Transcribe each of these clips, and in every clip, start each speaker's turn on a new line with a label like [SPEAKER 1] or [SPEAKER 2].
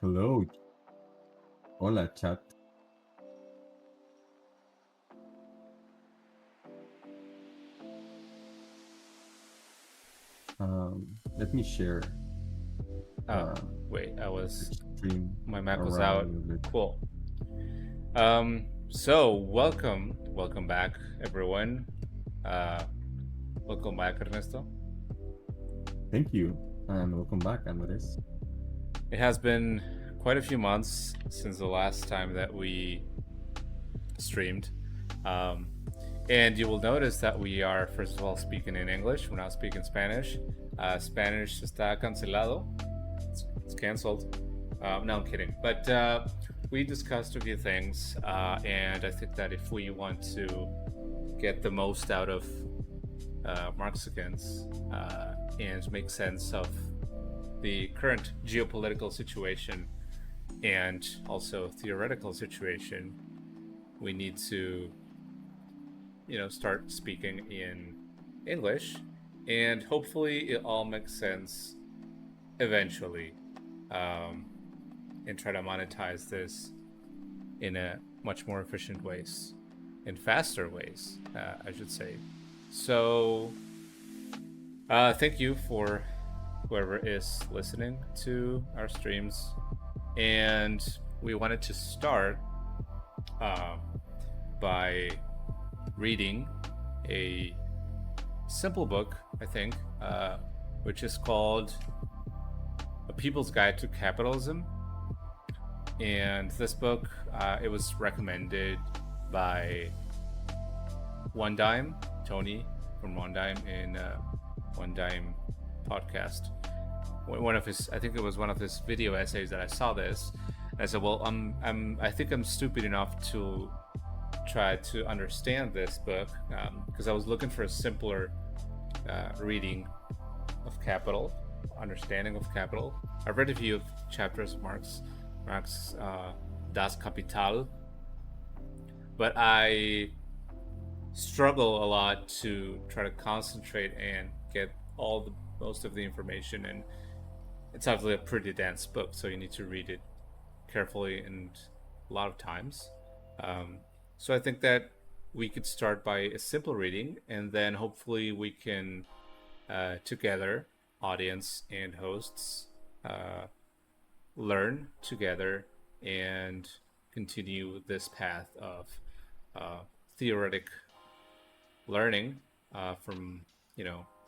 [SPEAKER 1] Hello. Hola, chat. Let me share
[SPEAKER 2] Oh,
[SPEAKER 1] uh,
[SPEAKER 2] wait,
[SPEAKER 1] the stream
[SPEAKER 2] my Mac was
[SPEAKER 1] around a
[SPEAKER 2] out.
[SPEAKER 1] little bit.
[SPEAKER 2] Cool. So welcome back, everyone. Uh, welcome back, Ernesto.
[SPEAKER 1] Thank you, and welcome back, Andres.
[SPEAKER 2] It has been quite a few months since the last time that we streamed. Um, and you will notice that we are, first of all, speaking in English. We're not speaking Spanish. Spanish está cancelado. It's canceled. No, I'm kidding. But we discussed a few things, and I think that if we want to get the most out of Marxicans and make sense of the current geopolitical situation and also theoretical situation, we need to, start speaking in English, and hopefully it all makes sense eventually, um, and try to monetize this in a much more efficient ways, in faster ways, I should say. So, thank you for whoever is listening to our streams, and we wanted to start uh, by reading a simple book, I think, which is called A People's Guide to Capitalism. And this book, it was recommended by One Dime, Tony from One Dime in One Dime podcast. One of his, I think it was one of his video essays that I saw this. And I said, well, I think I'm stupid enough to try to understand this book because I was looking for a simpler reading of Capital, understanding of Capital. I've read a few chapters of Marx Das Kapital, but I struggle a lot to try to concentrate and get most of the information, and it's obviously a pretty dense book, so you need to read it carefully and a lot of times. So I think that we could start by a simple reading, and then hopefully we can together, audience and hosts, learn together and continue this path of theoretic learning from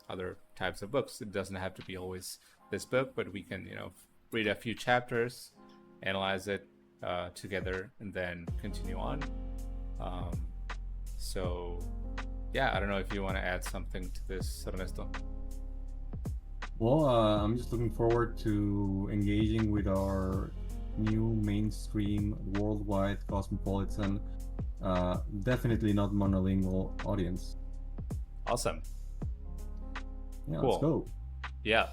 [SPEAKER 2] other types of books. It doesn't have to be always this book, but we can read a few chapters, analyze it together, and then continue on. Um, so yeah, I don't know if you want to add something to this, Ernesto.
[SPEAKER 1] Well, I'm just looking forward to engaging with our new mainstream, worldwide, cosmopolitan, definitely not monolingual audience.
[SPEAKER 2] Awesome.
[SPEAKER 1] Yeah, let's
[SPEAKER 2] Cool.
[SPEAKER 1] go.
[SPEAKER 2] Yeah,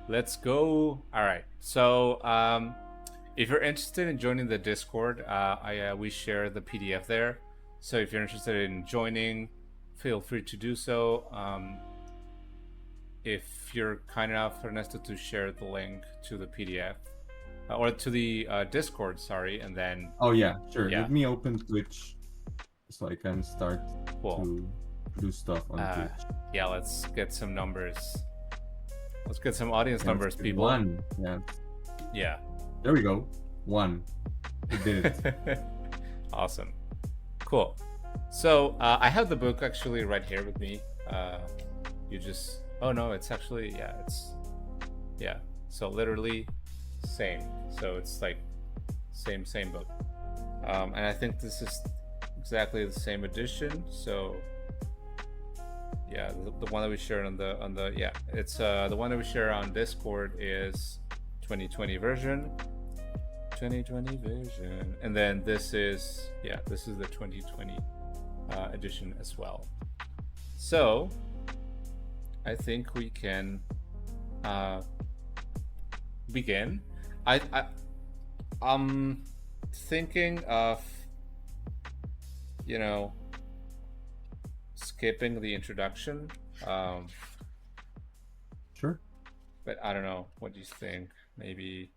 [SPEAKER 2] let's go. All right. So if you're interested in joining the Discord, we share the PDF there. So if you're interested in joining, feel free to do so. If you're kind enough, Ernesto, to share the link to the PDF or to the Discord, sorry, and then
[SPEAKER 1] Oh yeah, sure.
[SPEAKER 2] yeah,
[SPEAKER 1] Let me open Twitch so I can start
[SPEAKER 2] cool.
[SPEAKER 1] to do stuff on Twitch.
[SPEAKER 2] Yeah, let's get some numbers. Let's get some audience
[SPEAKER 1] Yeah, let's
[SPEAKER 2] numbers,
[SPEAKER 1] get
[SPEAKER 2] people.
[SPEAKER 1] one. Yeah.
[SPEAKER 2] Yeah.
[SPEAKER 1] There we go. One. We did it.
[SPEAKER 2] Awesome. Cool. So I have the book actually right here with me. You just oh no, it's actually yeah. So literally same. So it's like same book. And I think this is exactly the same edition. So yeah, the one that we share on the yeah, it's the one that we share on Discord is 2020 version. 2020 version, and then this is the 2020 edition as well. So I think we can begin. I'm thinking of skipping the introduction,
[SPEAKER 1] Sure.
[SPEAKER 2] but I don't know. What do you think? Maybe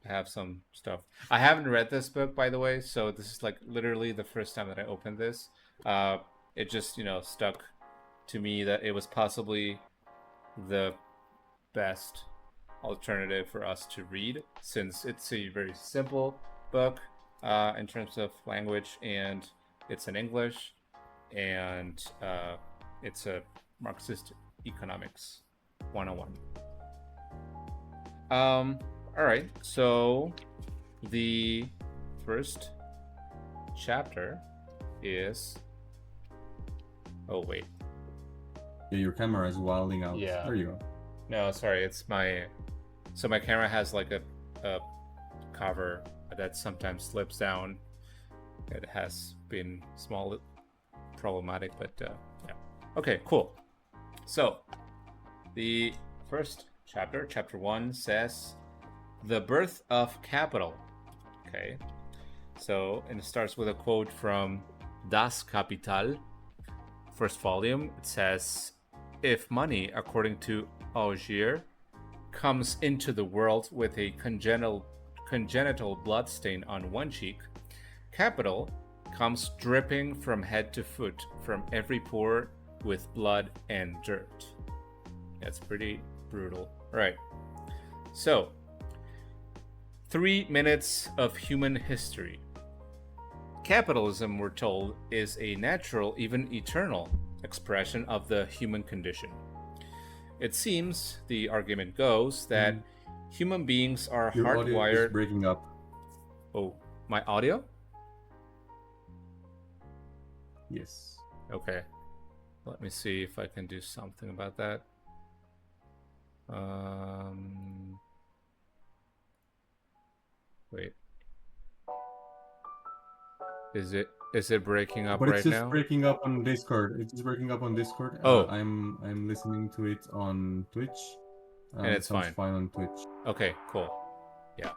[SPEAKER 2] I have some stuff. I haven't read this book, by the way, so this is like literally the first time that I opened this. It just, stuck to me that it was possibly the best alternative for us to read, since it's a very simple book in terms of language, and it's in English, and it's a Marxist Economics 101. All right, so the first chapter is... Oh, wait.
[SPEAKER 1] Yeah, your camera is wilding out.
[SPEAKER 2] Yeah.
[SPEAKER 1] There you go.
[SPEAKER 2] No, sorry, it's my... So my camera has like a cover that sometimes slips down. It has been small problematic, but yeah. Okay, cool. So the first chapter, chapter 1, says the birth of capital. Okay, so, and it starts with a quote from Das Kapital, first volume. It says, if money, according to Augier, comes into the world with a congenital bloodstain on one cheek, capital comes dripping from head to foot from every pore with blood and dirt. That's pretty brutal. Right. So, 3 minutes of human history. Capitalism, we're told, is a natural, even eternal, expression of the human condition. It seems, the argument goes, that human beings are
[SPEAKER 1] Your audio
[SPEAKER 2] hardwired...
[SPEAKER 1] is breaking up.
[SPEAKER 2] Oh, my audio?
[SPEAKER 1] Yes.
[SPEAKER 2] Okay. Let me see if I can do something about that. Wait. Is it breaking up
[SPEAKER 1] But
[SPEAKER 2] right
[SPEAKER 1] it's just
[SPEAKER 2] now?
[SPEAKER 1] breaking up on Discord. It's just breaking up on Discord.
[SPEAKER 2] Oh.
[SPEAKER 1] I'm listening to it on Twitch.
[SPEAKER 2] And it's
[SPEAKER 1] sounds
[SPEAKER 2] fine
[SPEAKER 1] on Twitch.
[SPEAKER 2] Okay, cool. Yeah.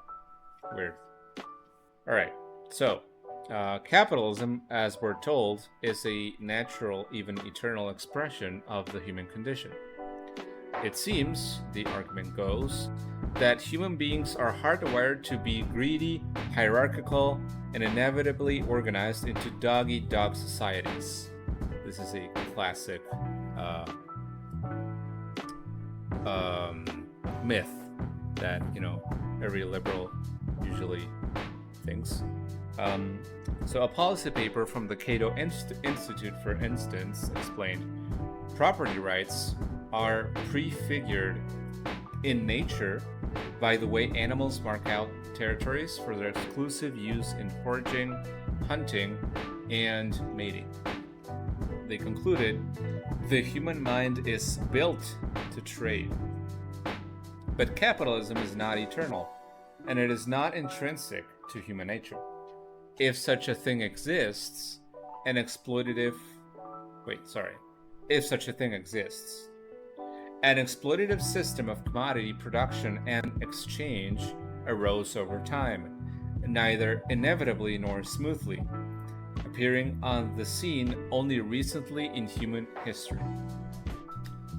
[SPEAKER 2] Weird. All right. So, capitalism, as we're told, is a natural, even eternal expression of the human condition. It seems, the argument goes, that human beings are hardwired to be greedy, hierarchical, and inevitably organized into dog-eat-dog societies. This is a classic myth that, every liberal usually thinks. So a policy paper from the Cato Institute, for instance, explained property rights are prefigured in nature by the way animals mark out territories for their exclusive use in foraging, hunting, and mating. They concluded the human mind is built to trade. But capitalism is not eternal, and it is not intrinsic to human nature. If such a thing exists, if such a thing exists, an exploitative system of commodity production and exchange arose over time, neither inevitably nor smoothly, appearing on the scene only recently in human history.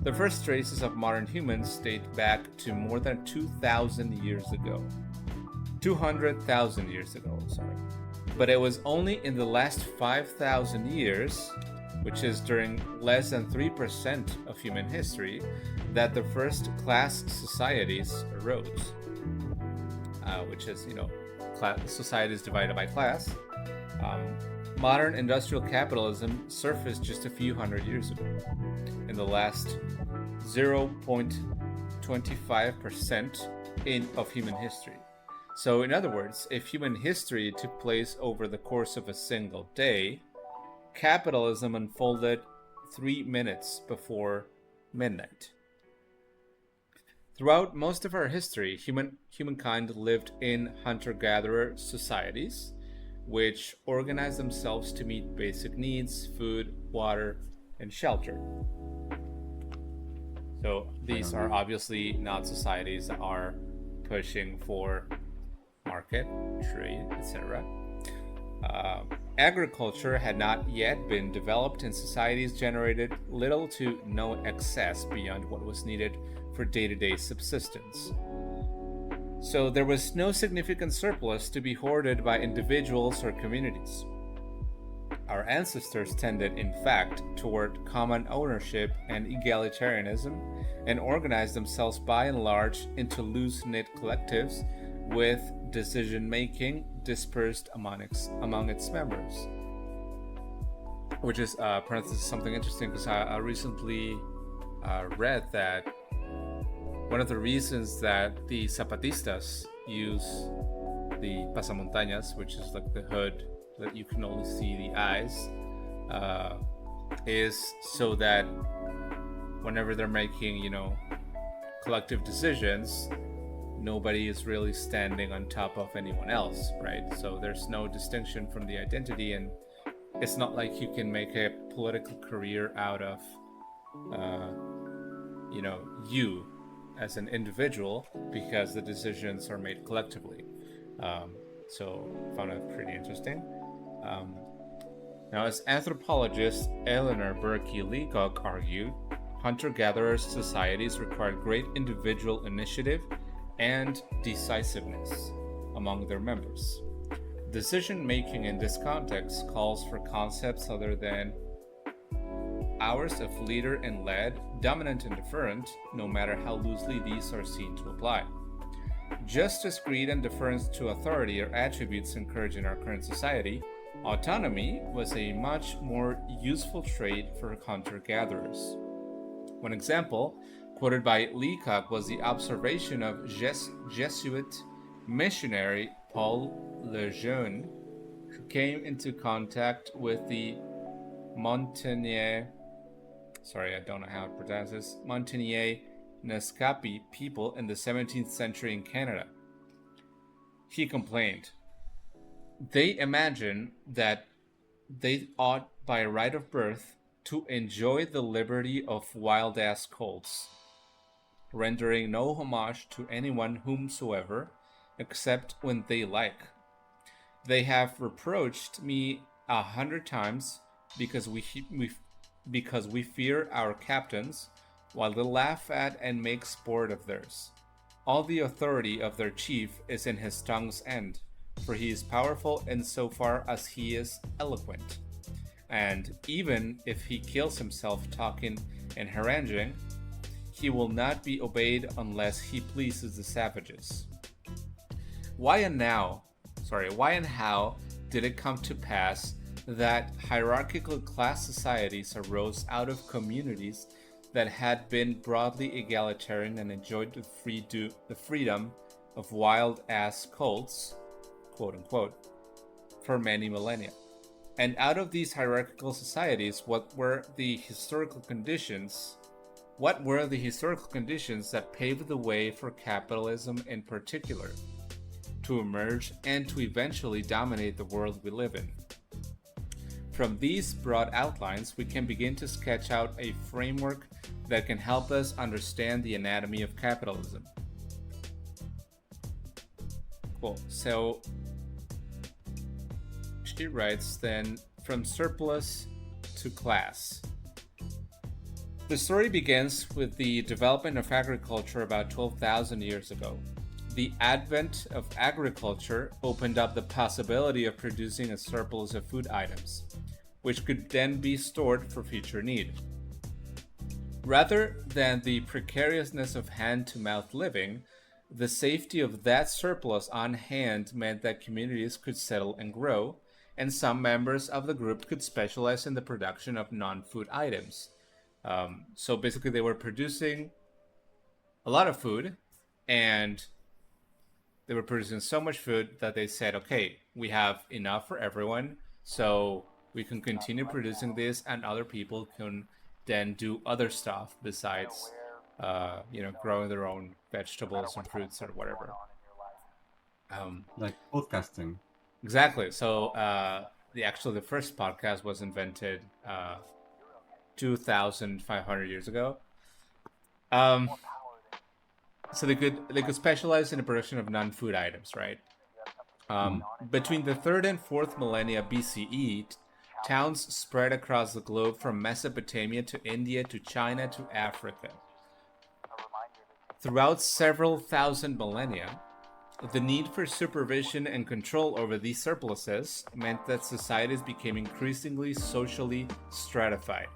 [SPEAKER 2] The first traces of modern humans date back to more than 200,000 years ago. But it was only in the last 5,000 years, which is during less than 3% of human history, that the first class societies arose. Which is, societies divided by class. Modern industrial capitalism surfaced just a few hundred years ago, in the last 0.25% of human history. So, in other words, if human history took place over the course of a single day, capitalism unfolded 3 minutes before midnight. Throughout most of our history, humankind lived in hunter-gatherer societies, which organized themselves to meet basic needs: food, water, and shelter. So these are obviously not societies that are pushing for market, trade, etc. Agriculture had not yet been developed, and societies generated little to no excess beyond what was needed for day-to-day subsistence. So there was no significant surplus to be hoarded by individuals or communities. Our ancestors tended, in fact, toward common ownership and egalitarianism and organized themselves by and large into loose-knit collectives with decision-making dispersed among its members. Which is, parenthesis, something interesting, because I recently read that one of the reasons that the Zapatistas use the pasamontañas, which is like the hood that you can only see the eyes, is so that whenever they're making, collective decisions, nobody is really standing on top of anyone else, right? So there's no distinction from the identity, and it's not like you can make a political career out of, you as an individual, because the decisions are made collectively. So I found that pretty interesting. Now, as anthropologist Eleanor Berkey Leacock argued, hunter-gatherer societies required great individual initiative and decisiveness among their members. Decision-making in this context calls for concepts other than ours of leader and led, dominant and deferent, no matter how loosely these are seen to apply. Just as greed and deference to authority are attributes encouraged in our current society, autonomy was a much more useful trait for hunter-gatherers. One example, quoted by Leacock, was the observation of Jesuit missionary Paul Lejeune, who came into contact with the Montagnais Naskapi people in the 17th century in Canada. He complained, "They imagine that they ought by right of birth to enjoy the liberty of wild-ass colts, rendering no homage to anyone whomsoever, except when they like. They have reproached me 100 times because we fear our captains, while they laugh at and make sport of theirs. All the authority of their chief is in his tongue's end, for he is powerful in so far as he is eloquent. And even if he kills himself talking and haranguing, he will not be obeyed unless he pleases the savages." Why and how did it come to pass that hierarchical class societies arose out of communities that had been broadly egalitarian and enjoyed the freedom of wild-ass cults, quote unquote, for many millennia? And out of these hierarchical societies, what were the historical conditions that paved the way for capitalism in particular to emerge and to eventually dominate the world we live in? From these broad outlines, we can begin to sketch out a framework that can help us understand the anatomy of capitalism. Cool. So she writes then, from surplus to class. The story begins with the development of agriculture about 12,000 years ago. The advent of agriculture opened up the possibility of producing a surplus of food items, which could then be stored for future need. Rather than the precariousness of hand-to-mouth living, the safety of that surplus on hand meant that communities could settle and grow, and some members of the group could specialize in the production of non-food items. So basically they were producing a lot of food, and they were producing so much food that they said, okay, we have enough for everyone, so we can continue producing this, and other people can then do other stuff besides, growing their own vegetables and fruits or whatever.
[SPEAKER 1] Like podcasting.
[SPEAKER 2] Exactly. So the first podcast was invented 2,500 years ago. So they could specialize in the production of non-food items, right? Between the 3rd and 4th millennia BCE, towns spread across the globe from Mesopotamia to India to China to Africa. Throughout several thousand millennia, the need for supervision and control over these surpluses meant that societies became increasingly socially stratified.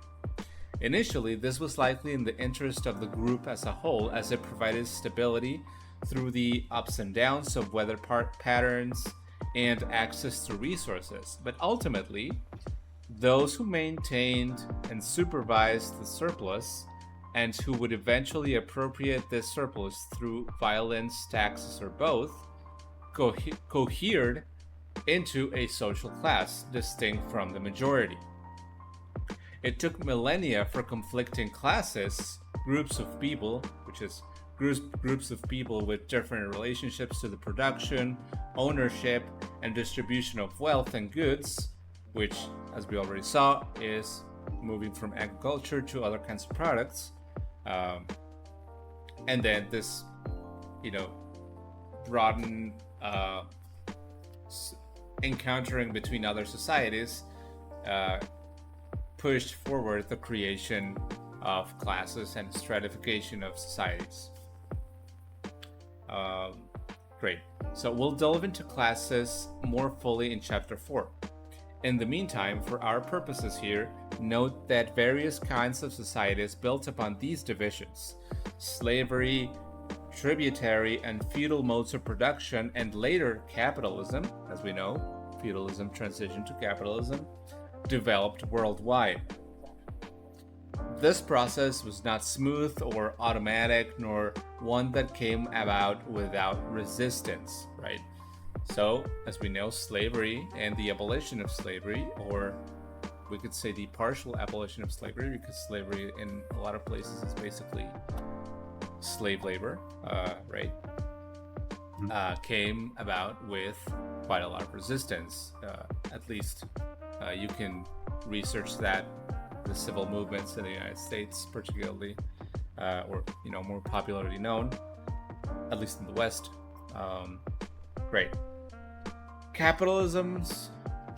[SPEAKER 2] Initially, this was likely in the interest of the group as a whole, as it provided stability through the ups and downs of weather patterns and access to resources. But ultimately, those who maintained and supervised the surplus, and who would eventually appropriate this surplus through violence, taxes, or both, cohered into a social class distinct from the majority. It took millennia for conflicting classes, groups of people, which is groups of people with different relationships to the production, ownership, and distribution of wealth and goods, which, as we already saw, is moving from agriculture to other kinds of products. And then this, broadened encountering between other societies pushed forward the creation of classes and stratification of societies. Great. So we'll delve into classes more fully in Chapter 4. In the meantime, for our purposes here, note that various kinds of societies built upon these divisions, slavery, tributary, and feudal modes of production, and later capitalism, as we know, feudalism transitioned to capitalism, developed worldwide. This process was not smooth or automatic, nor one that came about without resistance, right? So, as we know, slavery and the abolition of slavery, or we could say the partial abolition of slavery, because slavery in a lot of places is basically slave labor, right? Came about with quite a lot of resistance. At least you can research that, the civil movements in the United States, particularly, or more popularly known, at least in the West. Great. Capitalism's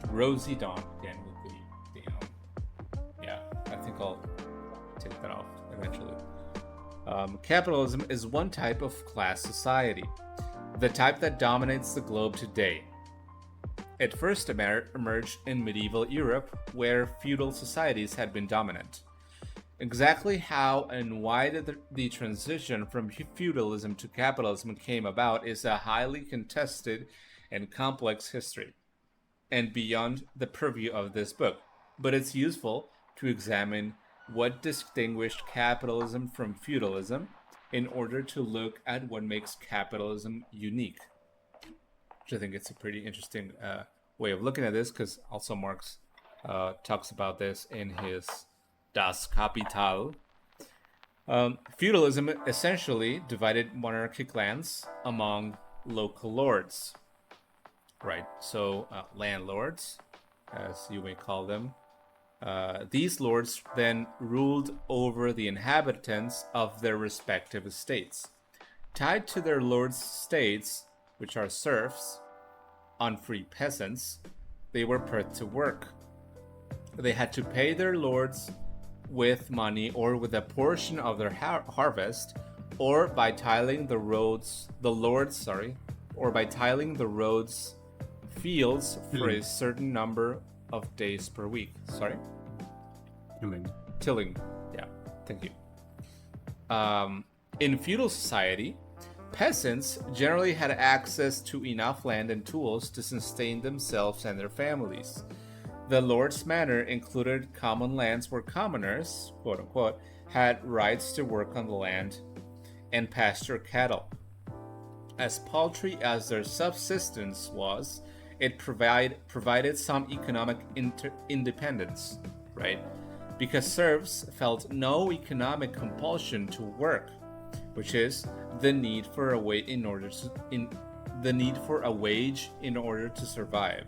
[SPEAKER 2] rosy dawn, again with I think I'll take that off eventually. Capitalism is one type of class society, the type that dominates the globe today. It first emerged in medieval Europe, where feudal societies had been dominant. Exactly how and why the transition from feudalism to capitalism came about is a highly contested and complex history, and beyond the purview of this book, but it's useful to examine what distinguished capitalism from feudalism in order to look at what makes capitalism unique. Which I think it's a pretty interesting way of looking at this, because also Marx talks about this in his Das Kapital. Feudalism essentially divided monarchic lands among local lords, right? So landlords, as you may call them. These lords then ruled over the inhabitants of their respective estates. Tied to their lords' estates, which are serfs, unfree peasants, they were put to work. They had to pay their lords with money or with a portion of their harvest, or by tiling the roads, or by tiling the roads fields for a certain number of days per week. Tilling. Yeah, thank you. In feudal society, peasants generally had access to enough land and tools to sustain themselves and their families. The lord's manor included common lands where commoners, quote unquote, had rights to work on the land and pasture cattle. As paltry as their subsistence was, it provided some economic independence, right? Because serfs felt no economic compulsion to work, which is the need for a wage in order to survive.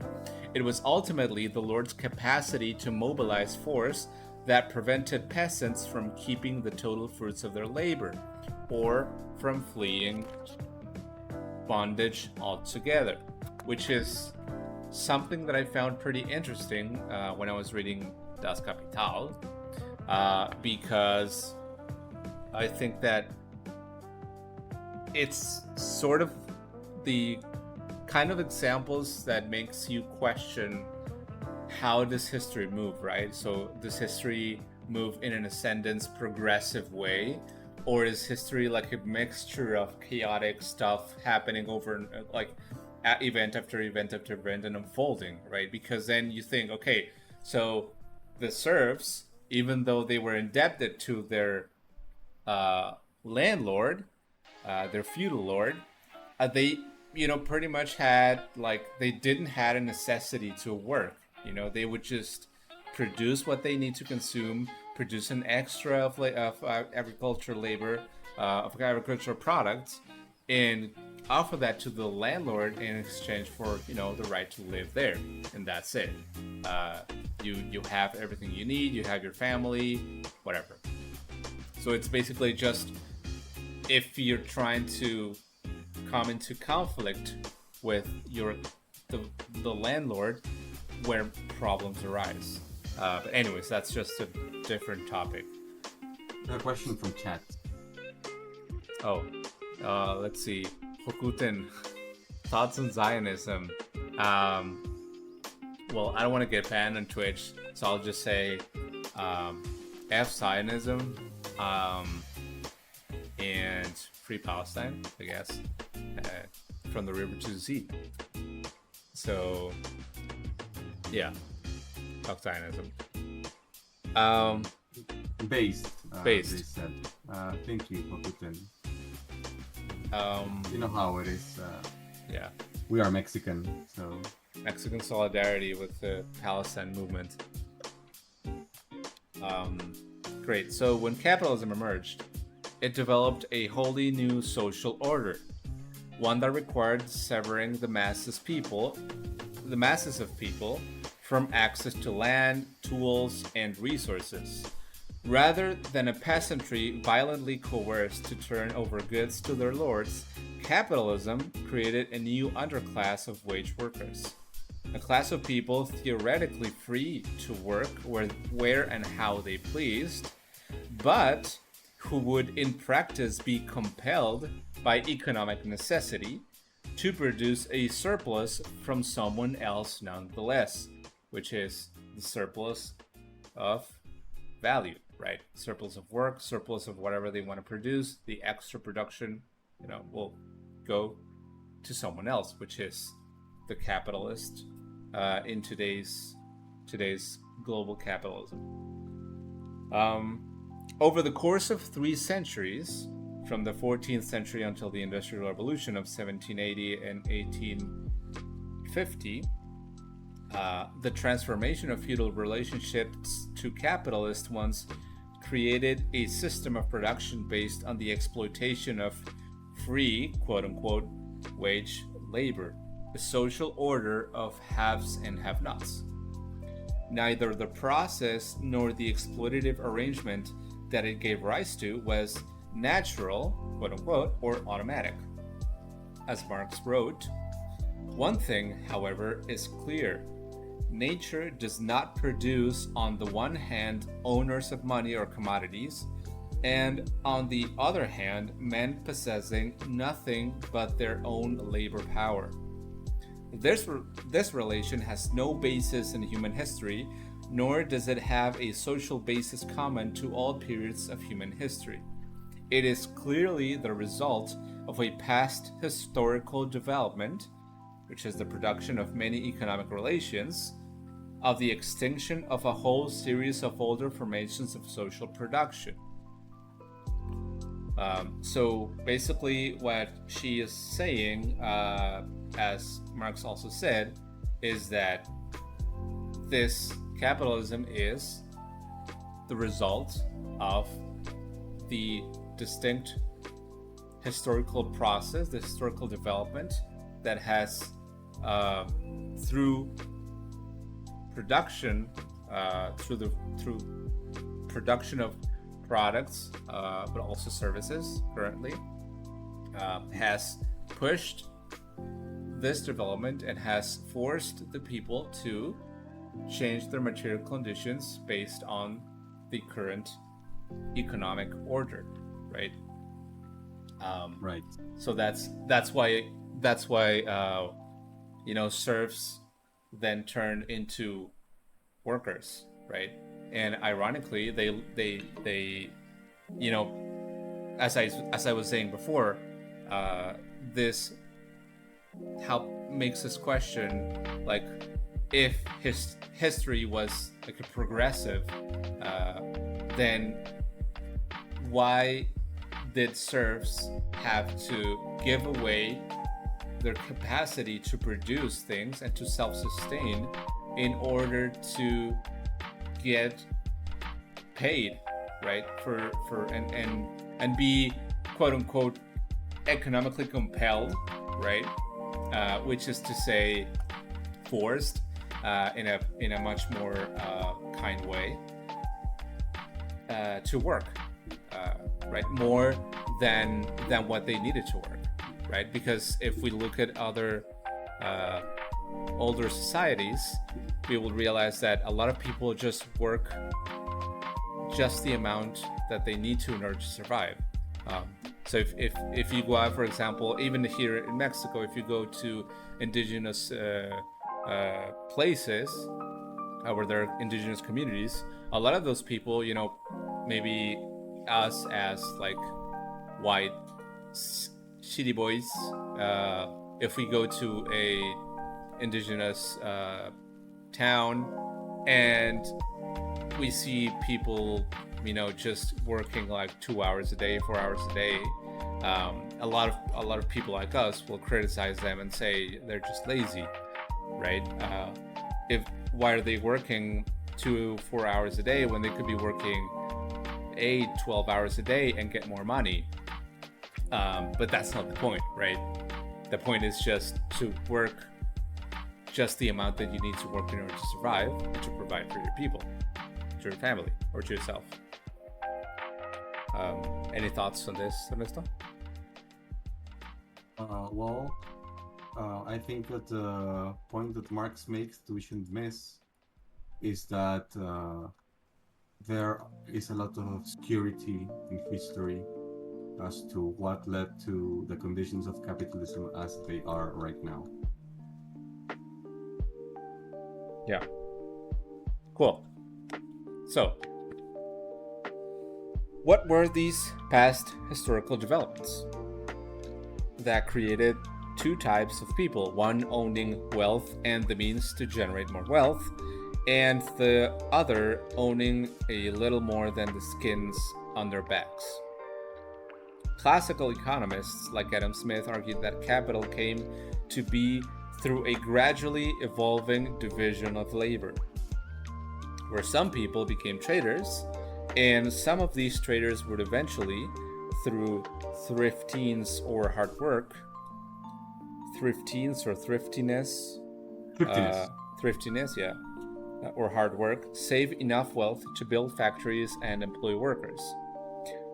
[SPEAKER 2] It was ultimately the lord's capacity to mobilize force that prevented peasants from keeping the total fruits of their labor, or from fleeing bondage altogether, which is something that I found pretty interesting when I was reading Das Kapital, because I think that it's sort of the kind of examples that makes you question how does history move, right? So does history move in an ascendance progressive way, or is history like a mixture of chaotic stuff happening over like event after event after event and unfolding, right? Because then you think, okay, so the serfs, even though they were indebted to their landlord, their feudal lord, they pretty much had like they didn't have a necessity to work. They would just produce what they need to consume, produce an extra of agricultural labor, of agricultural products, and offer that to the landlord in exchange for the right to live there, and that's it. You have everything you need. You have your family, whatever. So it's basically just if you're trying to come into conflict with the landlord, where problems arise. But anyways, that's just a different topic.
[SPEAKER 1] A question from chat.
[SPEAKER 2] Oh, let's see. Hokuten, thoughts on Zionism. Well, I don't want to get banned on Twitch, so I'll just say F Zionism and Free Palestine, I guess, from the river to the sea. So, yeah, fuck Zionism.
[SPEAKER 1] Based. They
[SPEAKER 2] Based.
[SPEAKER 1] said. Thank you, Hokuten. You know how it is.
[SPEAKER 2] Yeah.
[SPEAKER 1] We are Mexican, so
[SPEAKER 2] Mexican solidarity with the Palestine movement. Great. So when capitalism emerged, it developed a wholly new social order, one that required severing the masses of people from access to land, tools, and resources. Rather than a peasantry violently coerced to turn over goods to their lords, capitalism created a new underclass of wage workers. A class of people theoretically free to work where and how they pleased, but who would in practice be compelled by economic necessity to produce a surplus from someone else nonetheless, which is the surplus of value, right? Surplus of work, surplus of whatever they want to produce, the extra production, will go to someone else, which is the capitalist in today's global capitalism. Over the course of 3 centuries, from the 14th century until the Industrial Revolution of 1780 and 1850, the transformation of feudal relationships to capitalist ones created a system of production based on the exploitation of free, quote-unquote, wage labor, a social order of haves and have-nots. Neither the process nor the exploitative arrangement that it gave rise to was natural, quote-unquote, or automatic. As Marx wrote, one thing, however, is clear. Nature does not produce, on the one hand, owners of money or commodities, and on the other hand, men possessing nothing but their own labor power. This relation has no basis in human history, nor does it have a social basis common to all periods of human history. It is clearly the result of a past historical development, which is the production of many economic relations, of the extinction of a whole series of older formations of social production. So basically what she is saying, as Marx also said, is that this capitalism is the result of the distinct historical process, the historical development that has, through production, through production of products, but also services currently, has pushed this development and has forced the people to change their material conditions based on the current economic order, right?
[SPEAKER 1] right.
[SPEAKER 2] So that's why that's why serfs then turn into workers, right? And ironically, they you know as I was saying before, this help makes us question, like, if his history was like a progressive, then why did serfs have to give away their capacity to produce things and to self-sustain in order to get paid, right? And be quote unquote economically compelled, right? Which is to say, forced, in a much more kind way, to work, right? More than what they needed to work, right? Because if we look at other older societies, we will realize that a lot of people just work just the amount that they need to in order to survive. So if you go out, for example, even here in Mexico, if you go to indigenous places where there are indigenous communities, a lot of those people, maybe us as like white city boys, if we go to a indigenous town and we see people just working like 2 hours a day, 4 hours a day, a lot of people like us will criticize them and say they're just lazy, right? Why are they working 2-4 hours a day when they could be working 8-12 hours a day and get more money? But that's not the point, right? The point is just to work just the amount that you need to work in order to survive and to provide for your people, to your family, or to yourself. Any thoughts on this, Ernesto?
[SPEAKER 1] I think that the point that Marx makes that we shouldn't miss is that there is a lot of obscurity in history as to what led to the conditions of capitalism as they are right now.
[SPEAKER 2] Yeah. Cool. So, what were these past historical developments that created two types of people? One owning wealth and the means to generate more wealth, and the other owning a little more than the skins on their backs. Classical economists like Adam Smith argued that capital came to be through a gradually evolving division of labor, where some people became traders, and some of these traders would eventually, through thriftines or hard work, thriftiness, yeah, or hard work, save enough wealth to build factories and employ workers.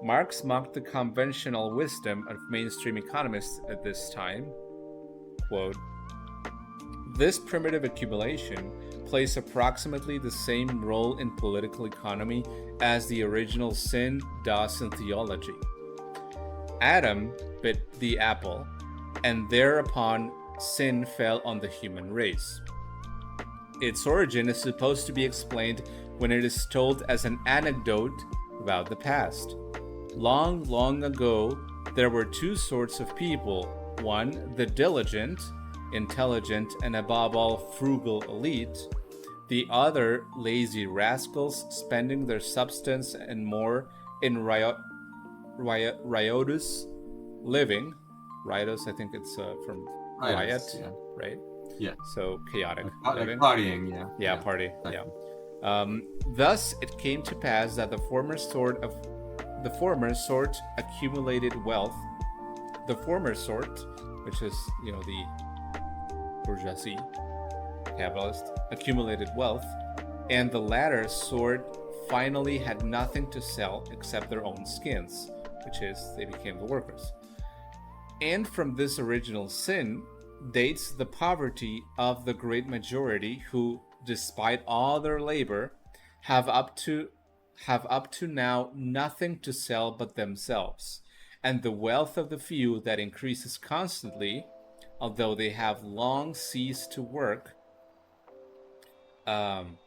[SPEAKER 2] Marx mocked the conventional wisdom of mainstream economists at this time. Quote, "This primitive accumulation plays approximately the same role in political economy as the original sin does in theology. Adam bit the apple, and thereupon sin fell on the human race. Its origin is supposed to be explained when it is told as an anecdote about the past. Long, long ago, there were two sorts of people. One, the diligent, intelligent, and above all frugal elite. The other, lazy rascals spending their substance and more in riotous living." Riotous, I think it's from riot,
[SPEAKER 1] yeah.
[SPEAKER 2] right?
[SPEAKER 1] Yeah.
[SPEAKER 2] So chaotic
[SPEAKER 1] Like
[SPEAKER 2] living.
[SPEAKER 1] partying, yeah.
[SPEAKER 2] Yeah, party,
[SPEAKER 1] exactly.
[SPEAKER 2] yeah. Thus, it came to pass that the former sort accumulated wealth. The former sort, which is, the bourgeoisie, capitalist, accumulated wealth, and the latter sort finally had nothing to sell except their own skins, which is, they became the workers. And from this original sin dates the poverty of the great majority who, despite all their labor, have up to now nothing to sell but themselves, and the wealth of the few that increases constantly, although they have long ceased to work, um,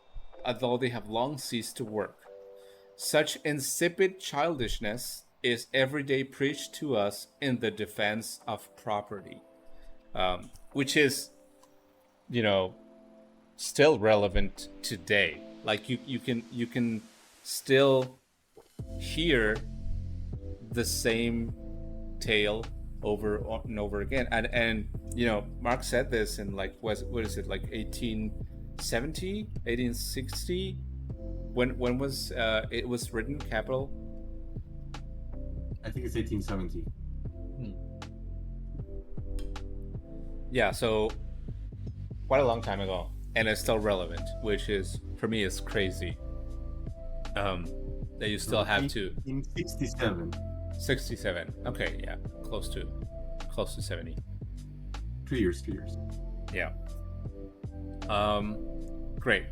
[SPEAKER 2] although they have long ceased to work. Such insipid childishness is every day preached to us in the defense of property, which is, you know, still relevant today. Like you can still hear the same tale over and over again. And Marx said this in like what is it, like 1870, 1860? When was it was written, Capital?
[SPEAKER 1] I think it's 1870.
[SPEAKER 2] Yeah, so quite a long time ago, and it's still relevant, which is, for me, is crazy. That you still have to.
[SPEAKER 1] In 67.
[SPEAKER 2] 67. Okay, yeah, close to 70.
[SPEAKER 1] 2 years.
[SPEAKER 2] Yeah. Great.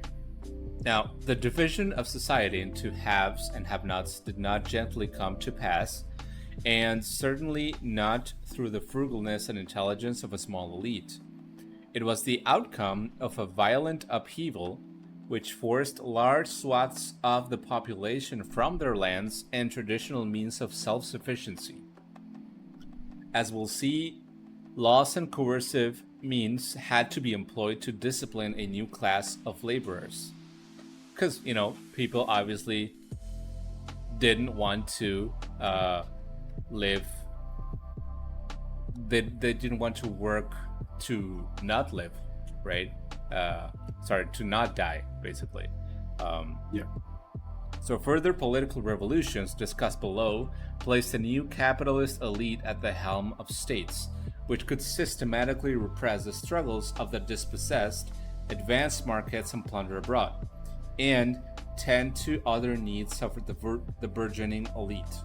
[SPEAKER 2] Now, the division of society into haves and have-nots did not gently come to pass, and certainly not through the frugalness and intelligence of a small elite. It was the outcome of a violent upheaval which forced large swaths of the population from their lands and traditional means of self-sufficiency. As we'll see, laws and coercive means had to be employed to discipline a new class of laborers. Because, people obviously didn't want to live, they didn't want to work to not live, right? To not die, basically.
[SPEAKER 1] Yeah.
[SPEAKER 2] So further political revolutions discussed below placed a new capitalist elite at the helm of states, which could systematically repress the struggles of the dispossessed, advance markets and plunder abroad, and tend to other needs of the burgeoning elite.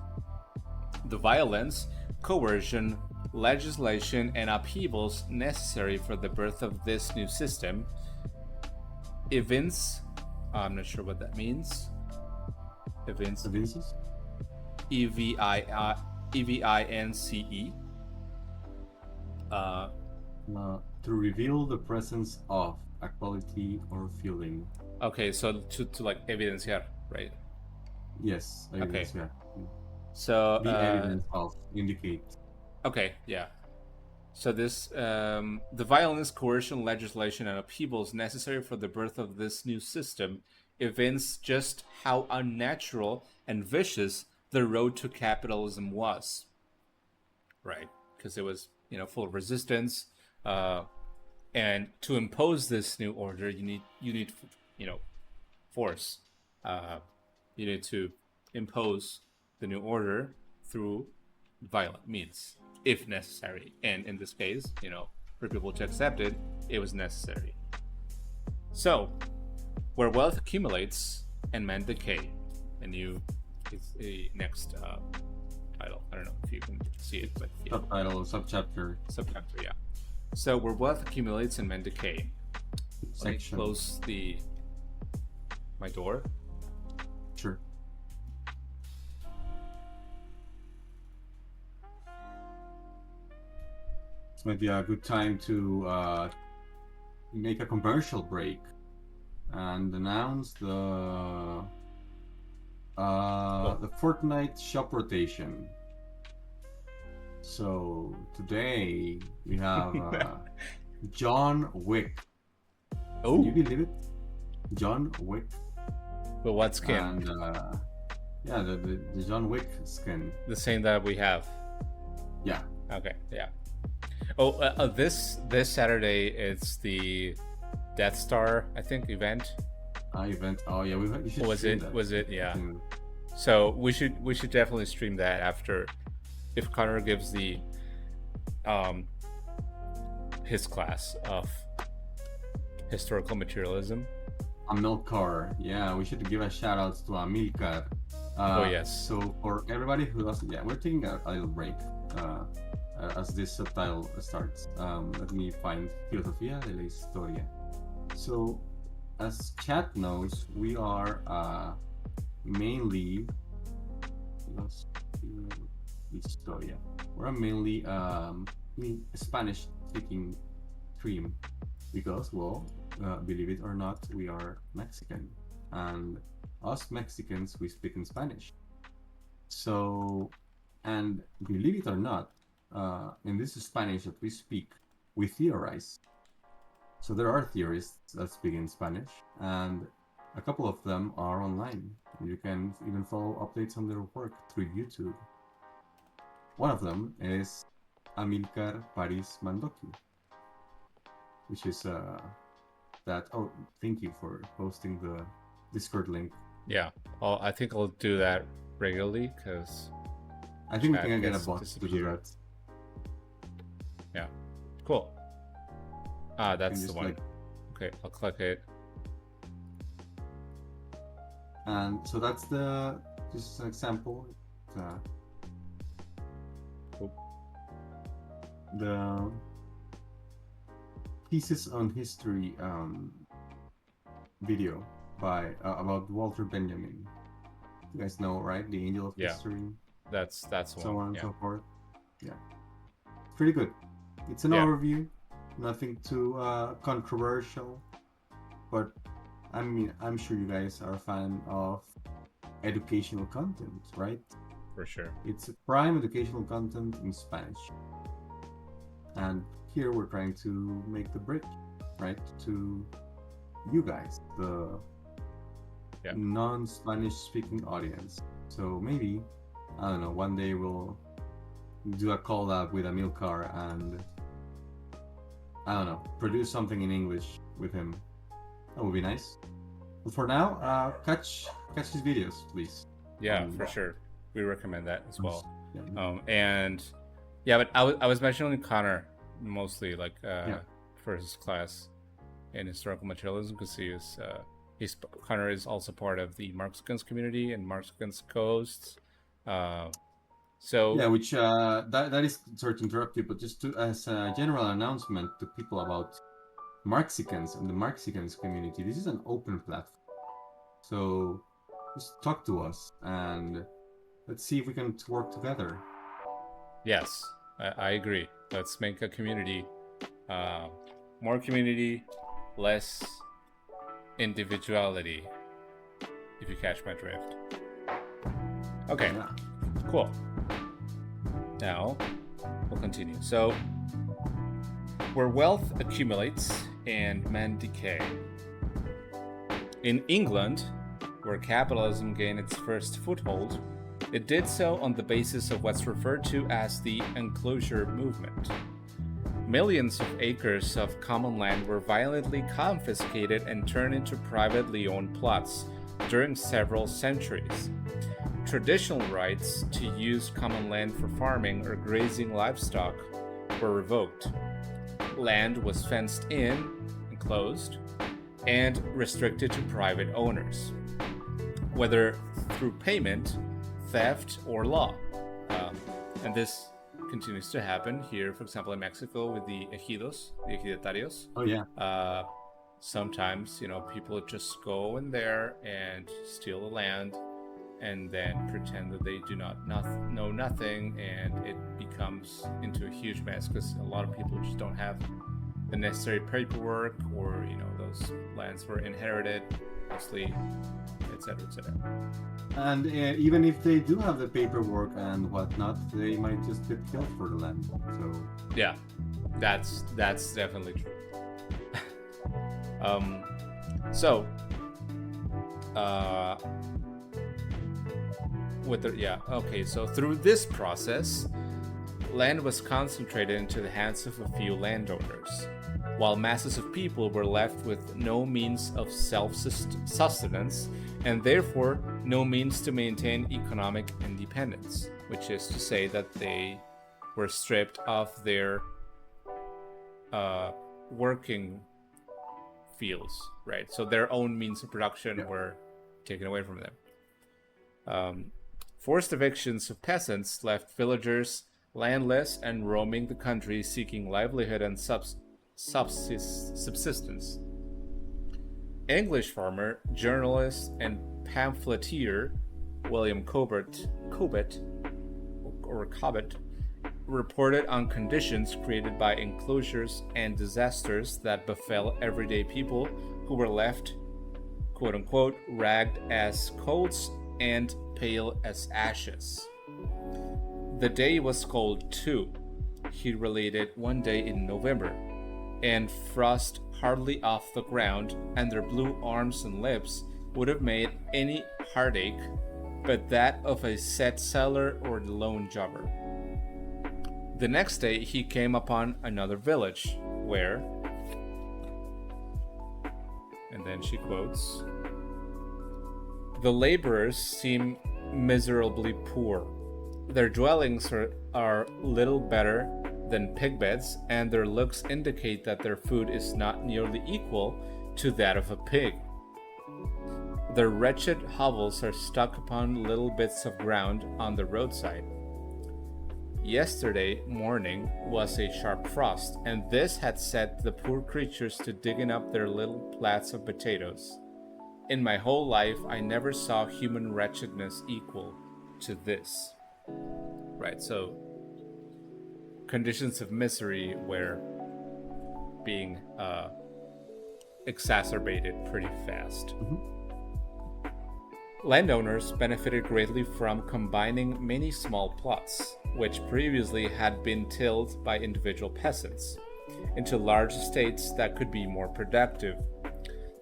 [SPEAKER 2] The violence, coercion, legislation, and upheavals necessary for the birth of this new system evince, I'm not sure what that means.
[SPEAKER 1] Evinces?
[SPEAKER 2] EVINCE.
[SPEAKER 1] To reveal the presence of a quality or feeling.
[SPEAKER 2] Okay, so to like evidenciar, right?
[SPEAKER 1] Yes, evidence,
[SPEAKER 2] Okay.
[SPEAKER 1] yeah.
[SPEAKER 2] So
[SPEAKER 1] The evidence of indicate.
[SPEAKER 2] okay, yeah. So this the violence, coercion, legislation, and upheavals necessary for the birth of this new system evince just how unnatural and vicious the road to capitalism was. Right, because it was full of resistance, and to impose this new order, you need force. You need to impose the new order through violent means, if necessary. And in this case, for people to accept it, it was necessary. So, where wealth accumulates and men decay, and it's a next title. I don't know if you can see it, but yeah.
[SPEAKER 1] Subtitle, subchapter.
[SPEAKER 2] Subchapter, yeah. So, where wealth accumulates and men decay.
[SPEAKER 1] Section.
[SPEAKER 2] Let me close my door.
[SPEAKER 1] Sure. This might be a good time to make a commercial break and announce the fortnight shop rotation. So today we have John Wick.
[SPEAKER 2] Oh,
[SPEAKER 1] Can you believe it? John Wick.
[SPEAKER 2] but what skin?
[SPEAKER 1] And yeah, the John Wick skin.
[SPEAKER 2] The same that we have.
[SPEAKER 1] Yeah.
[SPEAKER 2] Okay, yeah. Oh, this Saturday it's the Death Star, I think, event.
[SPEAKER 1] Event. Oh yeah, we should.
[SPEAKER 2] Was
[SPEAKER 1] stream
[SPEAKER 2] it?
[SPEAKER 1] that.
[SPEAKER 2] Was it? Yeah. So we should definitely stream that after, if Connor gives the his class of historical materialism.
[SPEAKER 1] Amilcar. Yeah, we should give a shout out to Amilcar.
[SPEAKER 2] Oh yes.
[SPEAKER 1] So for everybody who doesn't, yeah, we're taking a little break as this subtitle starts. Let me find Filosofía de la Historia. So, as chat knows, we are mainly Historia. We're mainly Spanish speaking stream because, well, believe it or not, we are Mexican, and us Mexicans, we speak in Spanish. So, and believe it or not, in this Spanish that we speak, we theorize. So there are theorists that speak in Spanish, and a couple of them are online. You can even follow updates on their work through YouTube. One of them is Amilcar Paris Mandoki, which is that. Oh, thank you for posting the Discord link.
[SPEAKER 2] Yeah, I think I'll do that regularly because
[SPEAKER 1] I think we
[SPEAKER 2] chat
[SPEAKER 1] can get a
[SPEAKER 2] gets
[SPEAKER 1] bot to do
[SPEAKER 2] disappeared.
[SPEAKER 1] that.
[SPEAKER 2] Yeah, cool. Ah, that's the
[SPEAKER 1] just,
[SPEAKER 2] one.
[SPEAKER 1] like-
[SPEAKER 2] Okay, I'll click it.
[SPEAKER 1] And so that's just an example.
[SPEAKER 2] Cool.
[SPEAKER 1] The Thesis on History video by about Walter Benjamin. You guys know, right? The Angel of
[SPEAKER 2] Yeah.
[SPEAKER 1] History,
[SPEAKER 2] That's
[SPEAKER 1] so
[SPEAKER 2] one.
[SPEAKER 1] on and
[SPEAKER 2] Yeah.
[SPEAKER 1] so forth. Yeah, pretty good. It's an
[SPEAKER 2] Yeah.
[SPEAKER 1] overview, nothing too controversial, but I mean, I'm sure you guys are a fan of educational content, right?
[SPEAKER 2] For sure.
[SPEAKER 1] It's prime educational content in Spanish. And here we're trying to make the bridge, right, to you guys, the
[SPEAKER 2] Yeah.
[SPEAKER 1] non-Spanish speaking audience. So maybe, I don't know, one day we'll do a collab with Amilcar and, I don't know, produce something in English with him. That would be nice. But for now, catch his videos, please.
[SPEAKER 2] Yeah, for sure. We recommend that as well.
[SPEAKER 1] Yeah.
[SPEAKER 2] And yeah, but I was mentioning Connor mostly, like for his class in historical materialism, because Connor is also part of the Marxist community and Marxist co-hosts. So
[SPEAKER 1] yeah, which that is, sorry to interrupt you, but just as a general announcement to people about Marxicans and the Marxicans community, this is an open platform. So just talk to us and let's see if we can work together.
[SPEAKER 2] yes, I agree. Let's make a community, more community, less individuality, if you catch my drift. Okay,
[SPEAKER 1] Yeah.
[SPEAKER 2] cool. Now, we'll continue. So, where wealth accumulates and men decay. In England, where capitalism gained its first foothold, it did so on the basis of what's referred to as the enclosure movement. Millions of acres of common land were violently confiscated and turned into privately owned plots during several centuries. Traditional rights to use common land for farming or grazing livestock were revoked. Land was fenced in, enclosed, and restricted to private owners, whether through payment, theft, or law. And this continues to happen here, for example, in Mexico with the ejidos, the ejidatarios.
[SPEAKER 1] Oh yeah.
[SPEAKER 2] Sometimes, people just go in there and steal the land and then pretend that they do not know nothing, and it becomes into a huge mess because a lot of people just don't have the necessary paperwork, or those lands were inherited mostly, etc., etc.
[SPEAKER 1] And even if they do have the paperwork and whatnot, they might just get killed for the land. So
[SPEAKER 2] yeah, that's definitely true. So so through this process, land was concentrated into the hands of a few landowners, while masses of people were left with no means of self-sustenance and therefore no means to maintain economic independence, which is to say that they were stripped of their working fields, right? So their own means of production were taken away from them. Forced evictions of peasants left villagers landless and roaming the country seeking livelihood and subsistence. English farmer, journalist, and pamphleteer William Cobbett reported on conditions created by enclosures and disasters that befell everyday people who were left, quote unquote, ragged as coals and pale as ashes. The day was cold too, he related one day in November, and frost hardly off the ground, and their blue arms and lips would have made any heartache but that of a set sailor or the lone jobber. The next day he came upon another village where, and then she quotes, the laborers seem miserably poor. Their dwellings are little better than pig beds, and their looks indicate that their food is not nearly equal to that of a pig. Their wretched hovels are stuck upon little bits of ground on the roadside. Yesterday morning was a sharp frost, and this had set the poor creatures to digging up their little plats of potatoes. In my whole life, I never saw human wretchedness equal to this. Right, so conditions of misery were being exacerbated pretty fast. Landowners benefited greatly from combining many small plots, which previously had been tilled by individual peasants, into large estates that could be more productive.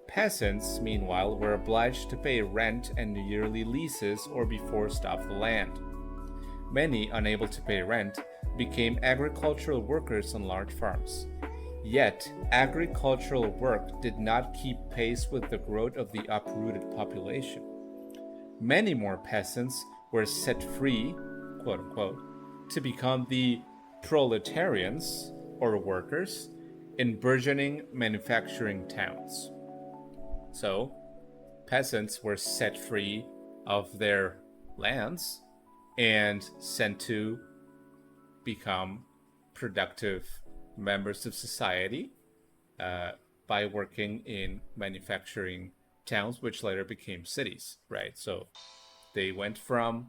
[SPEAKER 2] Peasants, meanwhile, were obliged to pay rent and yearly leases or be forced off the land. Many, unable to pay rent, became agricultural workers on large farms. Yet, agricultural work did not keep pace with the growth of the uprooted population. Many more peasants were set free, quote unquote, to become the proletarians, or workers, in burgeoning manufacturing towns. So, peasants were set free of their lands and sent to become productive members of society by working in manufacturing towns, which later became cities, right? So they went from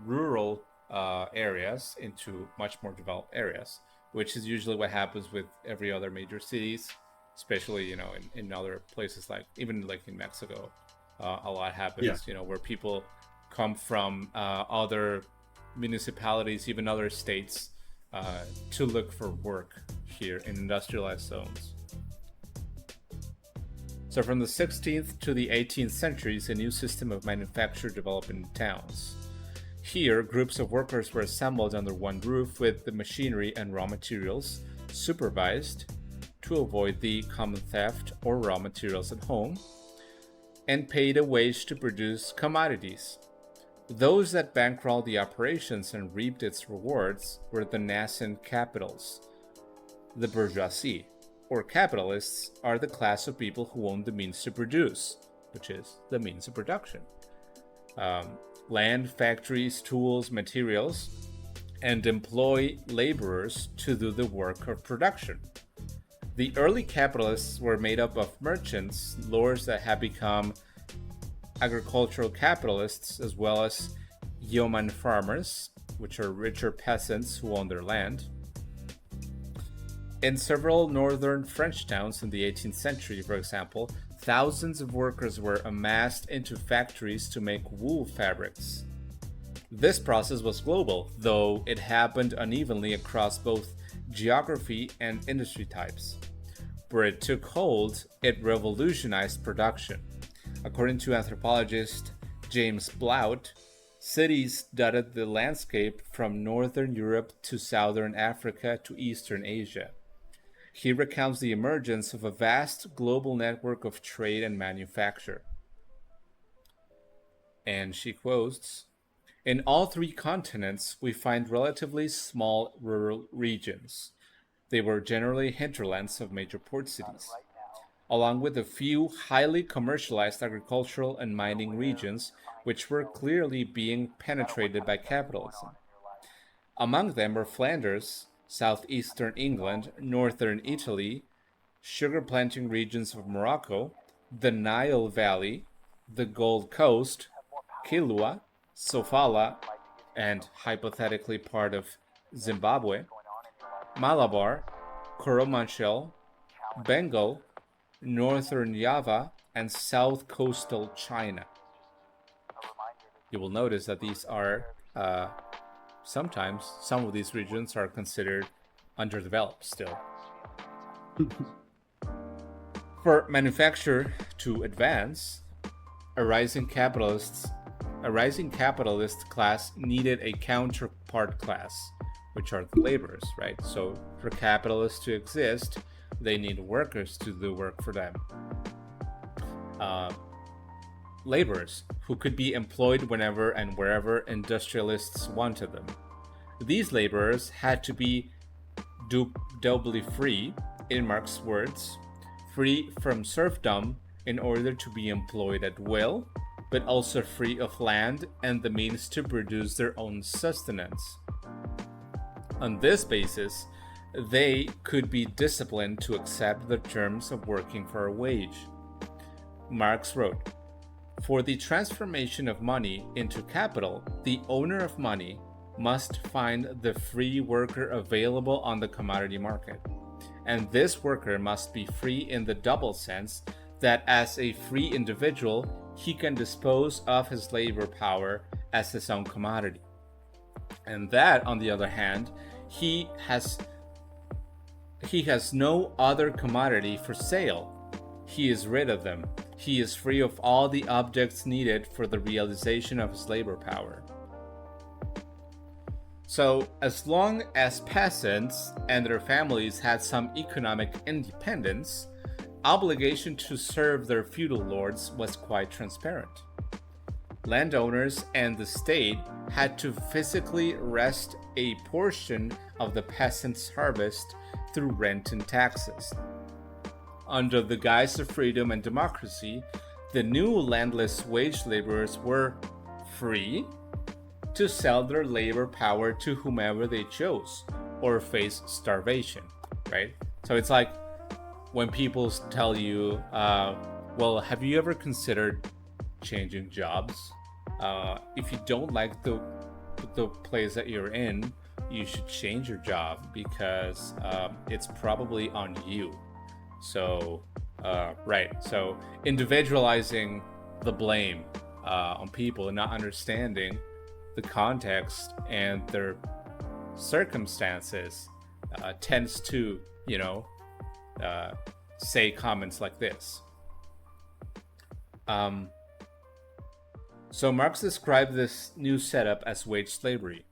[SPEAKER 2] rural areas into much more developed areas, which is usually what happens with every other major cities, especially, you know, in other places, like even like in Mexico, a lot happens, you know, where people come from other municipalities, even other states, to look for work here in industrialized zones. So from the 16th to the 18th centuries, a new system of manufacture developed in towns. Here, groups of workers were assembled under one roof with the machinery and raw materials supervised to avoid the common theft or raw materials at home, and paid a wage to produce commodities. Those that bankrolled the operations and reaped its rewards were the nascent capitals, the bourgeoisie, or capitalists are the class of people who own the means to produce, which is the means of production. Land, factories, tools, materials, and employ laborers to do the work of production. The early capitalists were made up of merchants, lords that had become agricultural capitalists, as well as yeoman farmers, which are richer peasants who own their land. In several northern French towns in the 18th century, for example, thousands of workers were amassed into factories to make wool fabrics. This process was global, though it happened unevenly across both geography and industry types. Where it took hold, it revolutionized production. According to anthropologist James Blount, cities dotted the landscape from northern Europe to southern Africa to eastern Asia. He recounts the emergence of a vast global network of trade and manufacture. And she quotes, "In all three continents, we find relatively small rural regions. They were generally hinterlands of major port cities, along with a few highly commercialized agricultural and mining regions which were clearly being penetrated by capitalism. Among them were Flanders, southeastern England, northern Italy, sugar planting regions of Morocco, the Nile Valley, the Gold Coast, Kilwa, Sofala, and hypothetically part of Zimbabwe, Malabar, Coromandel, Bengal, northern Java, and south coastal China. You will notice that these are sometimes some of these regions are considered underdeveloped still. For manufacture to advance, a rising capitalist class needed a counterpart class, which are the laborers, right? So for capitalists to exist, they need workers to do work for them. Laborers who could be employed whenever and wherever industrialists wanted them. These laborers had to be doubly free, in Marx's words, free from serfdom in order to be employed at will, but also free of land and the means to produce their own sustenance. On this basis, they could be disciplined to accept the terms of working for a wage. Marx wrote, "For the transformation of money into capital, the owner of money must find the free worker available on the commodity market. And this worker must be free in the double sense that as a free individual, he can dispose of his labor power as his own commodity. And that, on the other hand, he has no other commodity for sale. He is rid of them. He is free of all the objects needed for the realization of his labor power." So, as long as peasants and their families had some economic independence, obligation to serve their feudal lords was quite transparent. Landowners and the state had to physically wrest a portion of the peasants' harvest through rent and taxes. Under the guise of freedom and democracy, the new landless wage laborers were free to sell their labor power to whomever they chose or face starvation, right? So it's like when people tell you, well, have you ever considered changing jobs? If you don't like the place that you're in, you should change your job because it's probably on you. So, right. So individualizing the blame on people and not understanding the context and their circumstances tends to, say comments like this. So Marx described this new setup as wage slavery.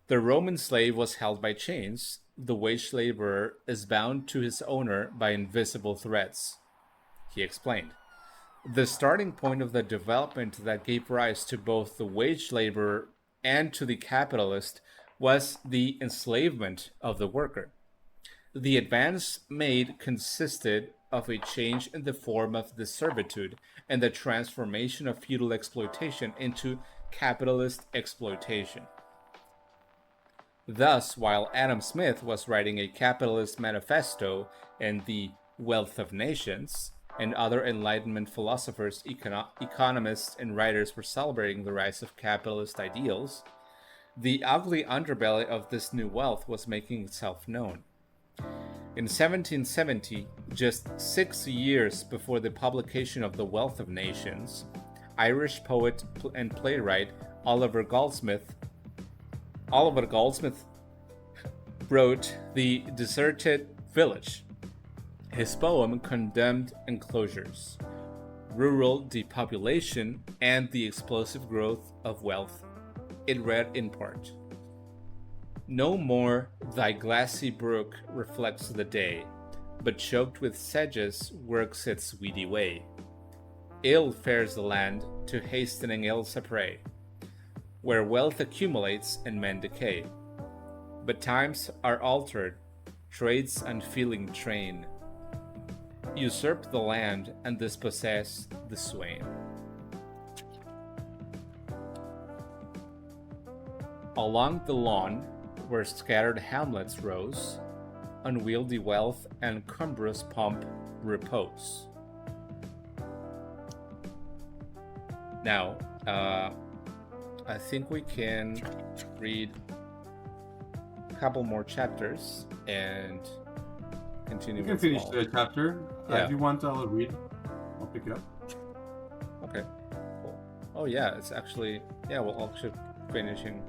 [SPEAKER 2] The Roman slave was held by chains. The wage laborer is bound to his owner by invisible threads. He explained. The starting point of the development that gave rise to both the wage laborer and to the capitalist was the enslavement of the worker. The advance made consisted of a change in the form of the servitude and the transformation of feudal exploitation into capitalist exploitation. Thus, while Adam Smith was writing a capitalist manifesto in The Wealth of Nations, and other Enlightenment philosophers, economists, and writers were celebrating the rise of capitalist ideals, the ugly underbelly of this new wealth was making itself known. In 1770, just 6 years before the publication of The Wealth of Nations, Irish poet and playwright Oliver Goldsmith wrote The Deserted Village. His poem condemned enclosures, rural depopulation, and the explosive growth of wealth. It read in part, "No more thy glassy brook reflects the day, but choked with sedges works its weedy way. Ill fares the land to hastening ills a prey, where wealth accumulates and men decay. But times are altered, trade's unfeeling train usurp the land and dispossess the swain." Along the lawn, where scattered hamlets rose, unwieldy wealth and cumbrous pomp repose. Now, I think we can read a couple more chapters and continue.
[SPEAKER 1] You can finish the chapter.
[SPEAKER 2] Yeah.
[SPEAKER 1] If you want, I'll read. I'll pick it up.
[SPEAKER 2] Okay. Cool. Oh yeah, it's actually we'll actually finishing.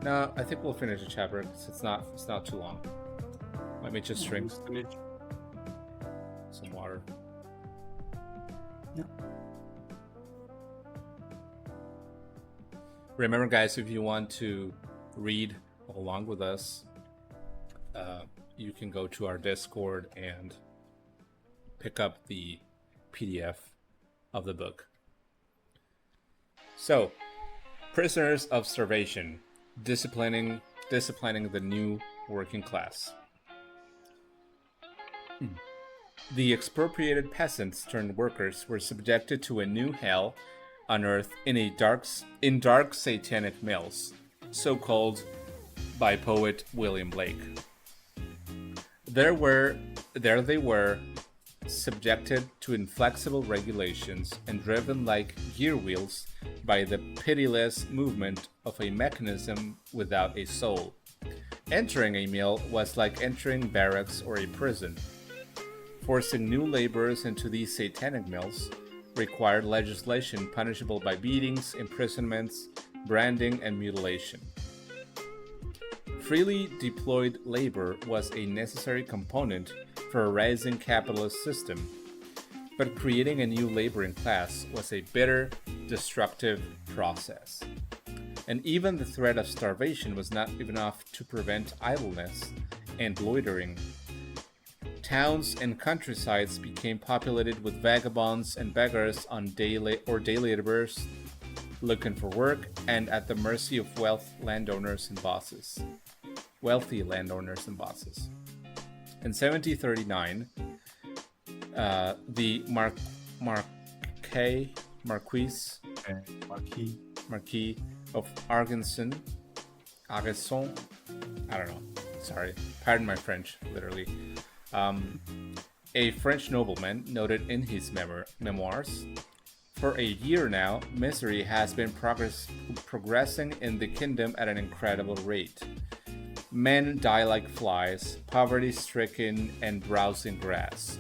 [SPEAKER 2] No, I think we'll finish the chapter because it's not too long. Let me just drink some water.
[SPEAKER 1] Yeah.
[SPEAKER 2] Remember, guys, if you want to read along with us, you can go to our Discord and pick up the PDF of the book. So, prisoners of starvation, disciplining the new working class. The expropriated peasants turned workers were subjected to a new hell on earth in dark satanic mills, so called by poet William Blake. There they were, subjected to inflexible regulations and driven like gear wheels by the pitiless movement of a mechanism without a soul. Entering a mill was like entering barracks or a prison. Forcing new laborers into these satanic mills required legislation punishable by beatings, imprisonments, branding, and mutilation. Freely deployed labor was a necessary component for a rising capitalist system, but creating a new laboring class was a bitter, destructive process. And even the threat of starvation was not enough to prevent idleness and loitering. Towns and countrysides became populated with vagabonds and beggars on daily laborers looking for work and at the mercy of wealthy landowners and bosses. In 1739, the Marquis of Argenson, I don't know, sorry, pardon my French, literally. A French nobleman noted in his memoirs, "For a year now, misery has been progressing in the kingdom at an incredible rate. Men die like flies, poverty-stricken and browsing grass."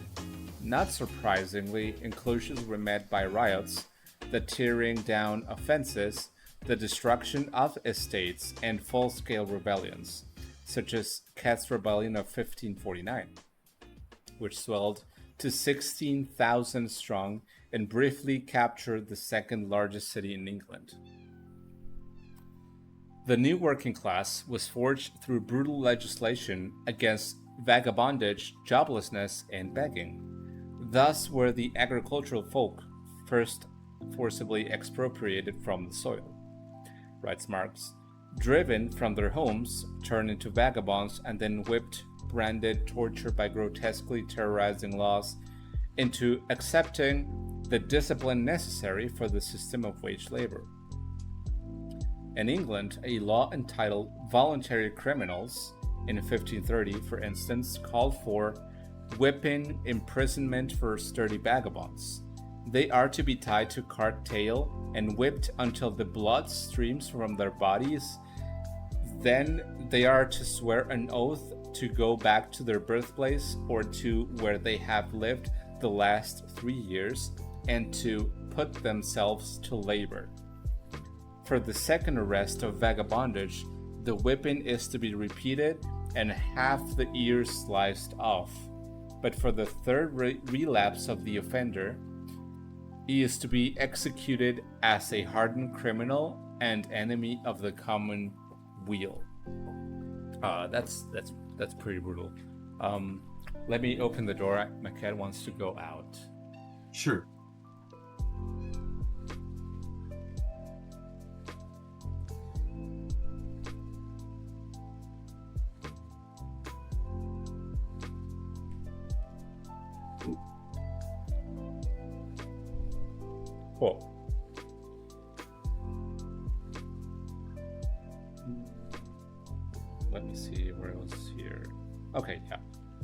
[SPEAKER 2] Not surprisingly, inclusions were met by riots, the tearing down of fences, the destruction of estates, and full-scale rebellions, such as Cat's Rebellion of 1549. Which swelled to 16,000 strong and briefly captured the second largest city in England. The new working class was forged through brutal legislation against vagabondage, joblessness, and begging. Thus were the agricultural folk first forcibly expropriated from the soil, writes Marx, driven from their homes, turned into vagabonds, and then whipped, branded, tortured by grotesquely terrorizing laws, into accepting the discipline necessary for the system of wage labor. In England, a law entitled Voluntary Criminals in 1530, for instance, called for whipping, imprisonment for sturdy vagabonds. They are to be tied to cart tail and whipped until the blood streams from their bodies. Then they are to swear an oath to go back to their birthplace or to where they have lived the last 3 years and to put themselves to labor. For the second arrest of vagabondage, the whipping is to be repeated and half the ears sliced off. But for the third relapse of the offender, he is to be executed as a hardened criminal and enemy of the common weal. That's pretty brutal. Let me open the door. My cat wants to go out.
[SPEAKER 1] Sure.
[SPEAKER 2] Cool. Let me see where it was here. Okay, yeah.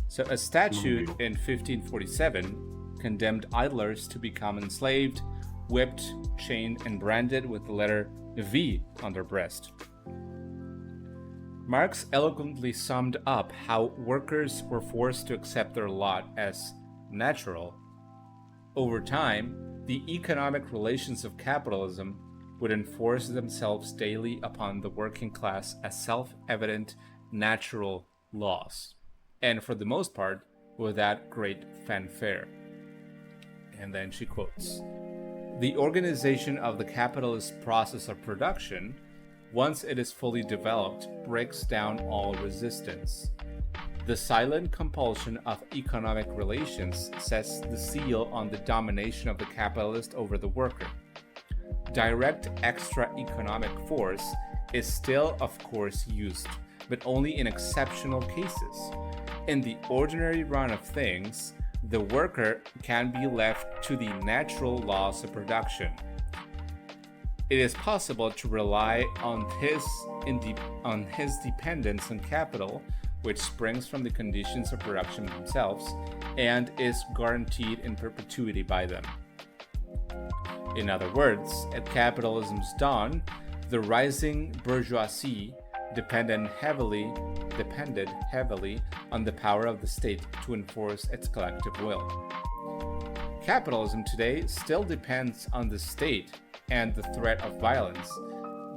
[SPEAKER 2] So a statute in 1547 condemned idlers to become enslaved, whipped, chained, and branded with the letter V on their breast. Marx eloquently summed up how workers were forced to accept their lot as natural. Over time, the economic relations of capitalism would enforce themselves daily upon the working class as self-evident natural laws, and for the most part, without great fanfare. And then she quotes, "The organization of the capitalist process of production, once it is fully developed, breaks down all resistance. The silent compulsion of economic relations sets the seal on the domination of the capitalist over the worker. Direct extra-economic force is still, of course, used, but only in exceptional cases. In the ordinary run of things, the worker can be left to the natural laws of production. It is possible to rely on his dependence on capital, which springs from the conditions of production themselves, and is guaranteed in perpetuity by them. In other words, at capitalism's dawn, the rising bourgeoisie depended heavily on the power of the state to enforce its collective will. Capitalism today still depends on the state and the threat of violence,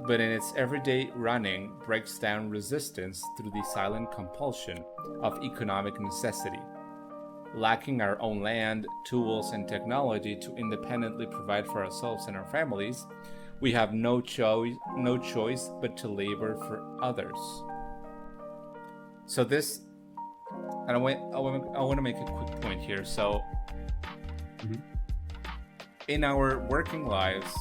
[SPEAKER 2] but in its everyday running breaks down resistance through the silent compulsion of economic necessity. Lacking our own land, tools, and technology to independently provide for ourselves and our families, we have no choice but to labor for others." So this, and I want to make a quick point here. So, in our working lives,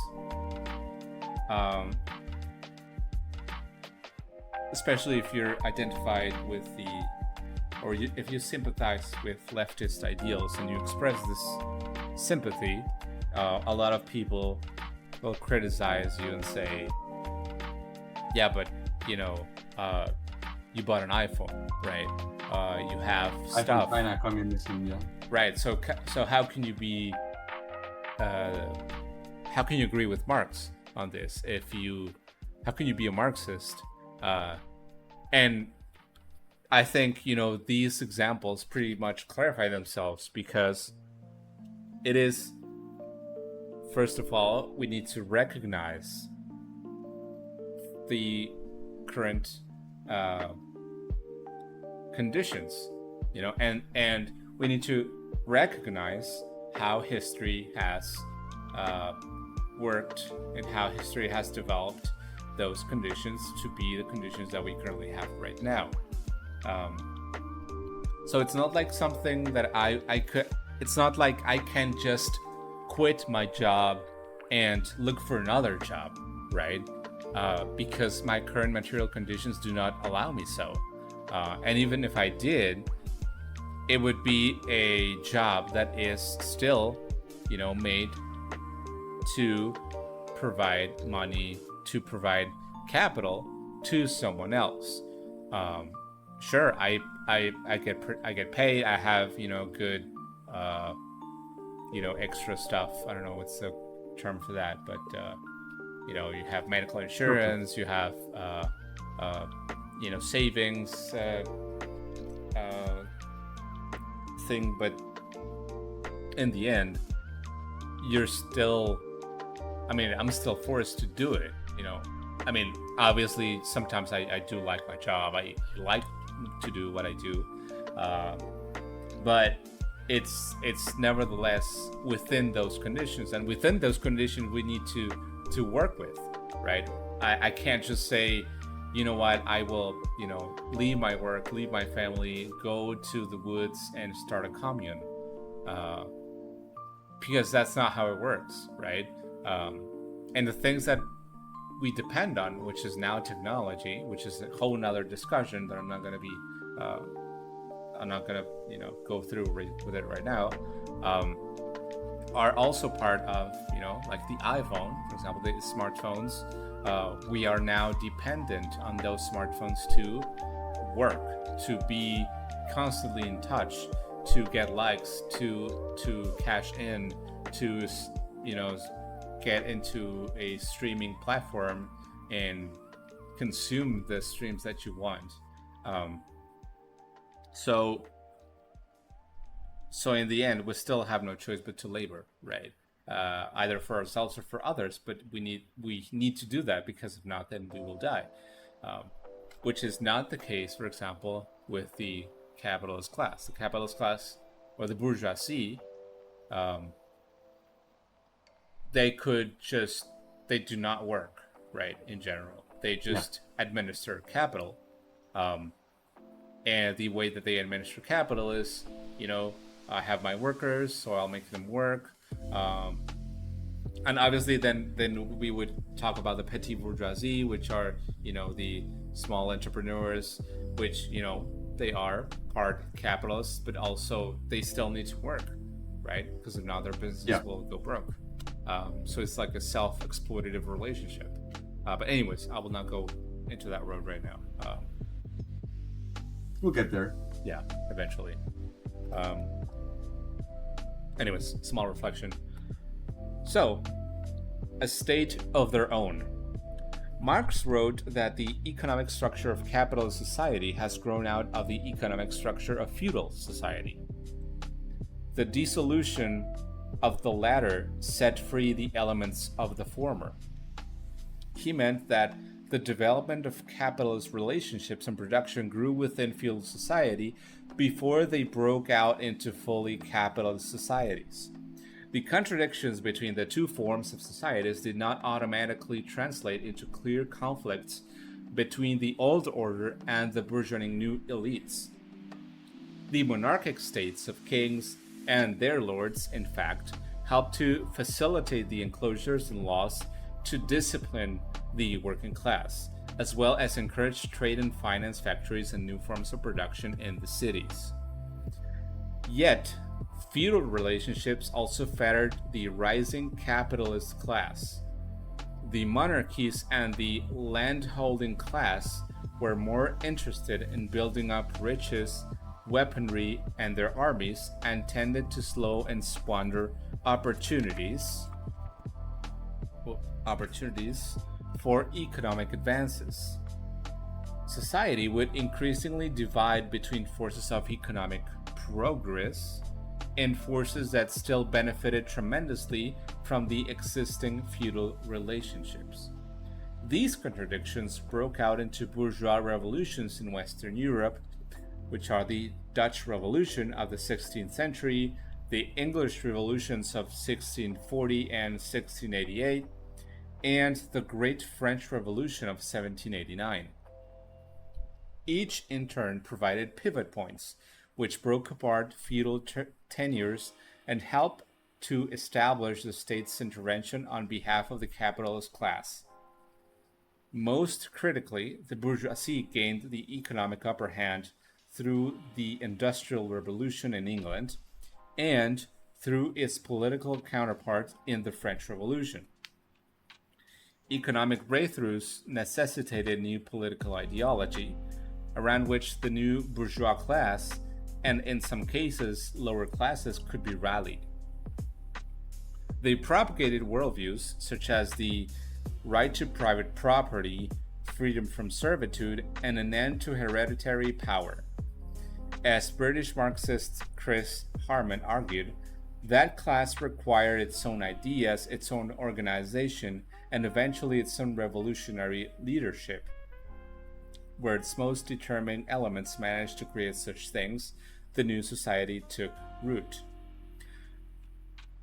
[SPEAKER 2] especially if you're identified with if you sympathize with leftist ideals and you express this sympathy, a lot of people will criticize you and say, "Yeah, but you bought an iPhone, right? You have stuff.
[SPEAKER 1] China communism, yeah.
[SPEAKER 2] Right? So how can you be? How can you agree with Marx on this? How can you be a Marxist?" And I think these examples pretty much clarify themselves, because it is, first of all, we need to recognize the current conditions, and we need to recognize how history has worked and how history has developed those conditions to be the conditions that we currently have right now. So it's not like something that it's not like I can just quit my job and look for another job, right? Because my current material conditions do not allow me so. And even if I did, it would be a job that is still, made to provide money, to provide capital to someone else. Sure, I get paid. I have good extra stuff. I don't know what's the term for that, but you have medical insurance, you have savings thing, but in the end, you're still, I'm still forced to do it. Obviously sometimes I do like my job. I like to do what I do, but it's nevertheless within those conditions, and within those conditions we need to work with, right? I can't just say, you know what, I will leave my work, leave my family, go to the woods and start a commune, because that's not how it works, right? And the things that we depend on, which is now technology, which is a whole nother discussion that I'm not going to go through with it right now, are also part of, like the iPhone, for example, the smartphones. We are now dependent on those smartphones to work, to be constantly in touch, to get likes, to cash in, to get into a streaming platform and consume the streams that you want. So in the end, we still have no choice but to labor, right? Either for ourselves or for others, but we need to do that, because if not, then we will die. Which is not the case, for example, with the capitalist class. The capitalist class, or the bourgeoisie, they do not work, right? In general, they just administer capital. And the way that they administer capital is, I have my workers, so I'll make them work. And obviously then we would talk about the petit bourgeoisie, which are, the small entrepreneurs, which, they are part capitalists, but also they still need to work, right? Because if not, their business will go broke. So it's like a self-exploitative relationship. But anyways, I will not go into that road right now.
[SPEAKER 1] We'll get there.
[SPEAKER 2] Yeah, eventually. Anyways, small reflection. So, a state of their own. Marx wrote that the economic structure of capitalist society has grown out of the economic structure of feudal society. The dissolution of the latter set free the elements of the former. He meant that the development of capitalist relationships and production grew within feudal society before they broke out into fully capitalist societies. The contradictions between the two forms of societies did not automatically translate into clear conflicts between the old order and the burgeoning new elites. The monarchic states of kings and their lords, in fact, helped to facilitate the enclosures and laws to discipline the working class, as well as encourage trade and finance factories and new forms of production in the cities. Yet, feudal relationships also fettered the rising capitalist class. The monarchies and the landholding class were more interested in building up riches, weaponry, and their armies, and tended to slow and squander opportunities for economic advances. Society would increasingly divide between forces of economic progress and forces that still benefited tremendously from the existing feudal relationships. These contradictions broke out into bourgeois revolutions in Western Europe, which are the Dutch Revolution of the 16th century, the English Revolutions of 1640 and 1688, and the Great French Revolution of 1789. Each in turn provided pivot points, which broke apart feudal tenures and helped to establish the state's intervention on behalf of the capitalist class. Most critically, the bourgeoisie gained the economic upper hand through the Industrial Revolution in England and through its political counterpart in the French Revolution. Economic breakthroughs necessitated new political ideology, around which the new bourgeois class, and in some cases lower classes, could be rallied. They propagated worldviews such as the right to private property, freedom from servitude, and an end to hereditary power. As British Marxist Chris Harman argued, that class required its own ideas, its own organization, and eventually its own revolutionary leadership. Where its most determining elements managed to create such things, the new society took root.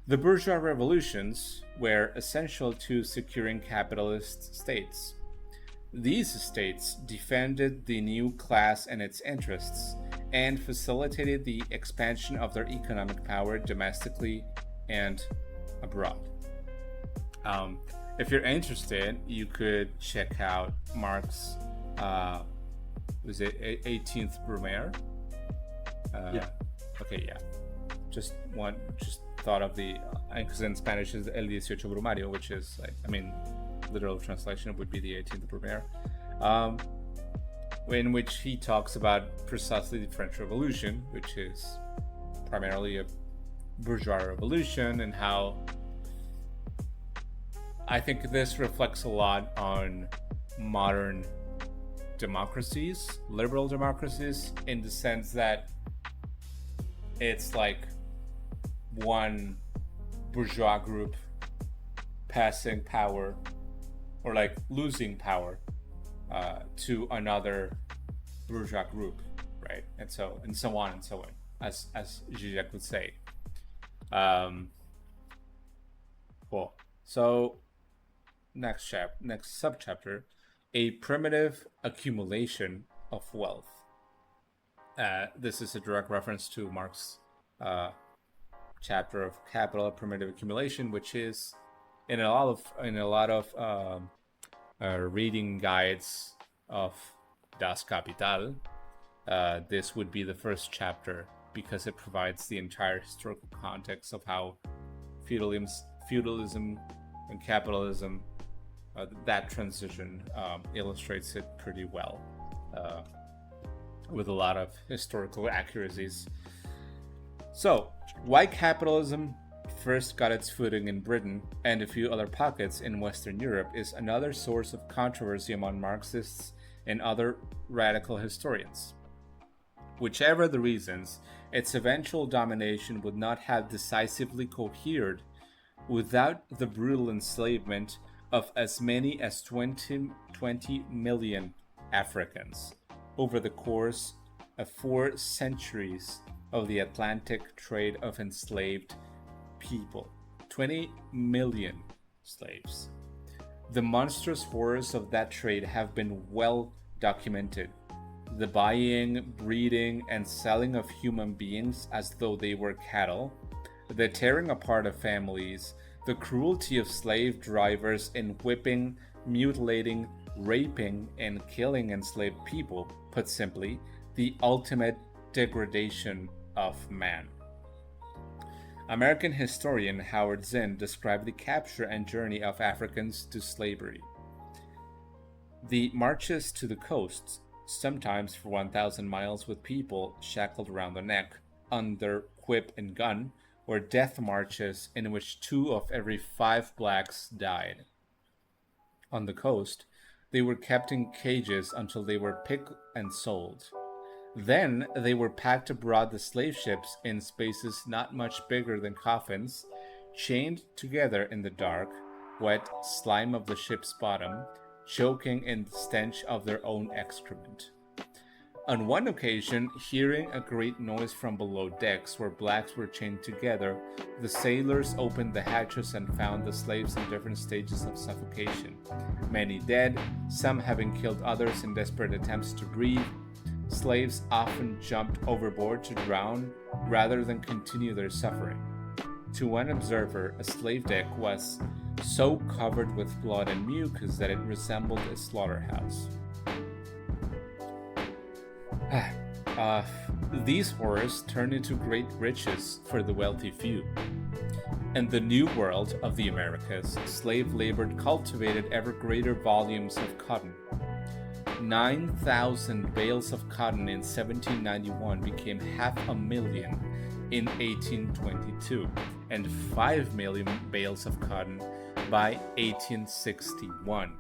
[SPEAKER 2] The bourgeois revolutions were essential to securing capitalist states. These states defended the new class and its interests, and facilitated the expansion of their economic power domestically and abroad. If you're interested, you could check out Marx. Was it 18th Brumaire?
[SPEAKER 1] Yeah.
[SPEAKER 2] Okay, yeah. Just thought of the, because in Spanish is El 18 Brumario, which is like, literal translation would be the 18th Brumaire, in which he talks about precisely the French Revolution, which is primarily a bourgeois revolution, and how I think this reflects a lot on modern democracies, liberal democracies, in the sense that it's like one bourgeois group passing power or like losing power to another bourgeois group, right? And so on and so on, as Zizek would say. Um, cool. So next subchapter, a primitive accumulation of wealth. This is a direct reference to Marx's chapter of Capital, Primitive Accumulation, which is in a lot of reading guides of Das Kapital. This would be the first chapter because it provides the entire historical context of how feudalism and capitalism, that transition illustrates it pretty well, with a lot of historical accuracies. So, why capitalism first got its footing in Britain and a few other pockets in Western Europe is another source of controversy among Marxists and other radical historians. Whichever the reasons, its eventual domination would not have decisively cohered without the brutal enslavement of as many as 20 million Africans over the course of 4 centuries of the Atlantic trade of enslaved people. 20 million slaves. The monstrous horrors of that trade have been well documented. The buying, breeding, and selling of human beings as though they were cattle, the tearing apart of families, the cruelty of slave drivers in whipping, mutilating, raping, and killing enslaved people, put simply, the ultimate degradation of man. American historian Howard Zinn described the capture and journey of Africans to slavery. The marches to the coasts, sometimes for 1,000 miles with people shackled around the neck, under whip and gun, were death marches in which 2 of every 5 blacks died. On the coast, they were kept in cages until they were picked and sold. Then they were packed aboard the slave ships in spaces not much bigger than coffins, chained together in the dark, wet slime of the ship's bottom, choking in the stench of their own excrement. On one occasion, hearing a great noise from below decks where blacks were chained together, the sailors opened the hatches and found the slaves in different stages of suffocation. Many dead, some having killed others in desperate attempts to breathe. Slaves often jumped overboard to drown rather than continue their suffering. To one observer, a slave deck was so covered with blood and mucus that it resembled a slaughterhouse. These horrors turned into great riches for the wealthy few. In the New World of the Americas, slave labor cultivated ever greater volumes of cotton. 9,000 bales of cotton in 1791 became 500,000 in 1822, and 5 million bales of cotton by 1861.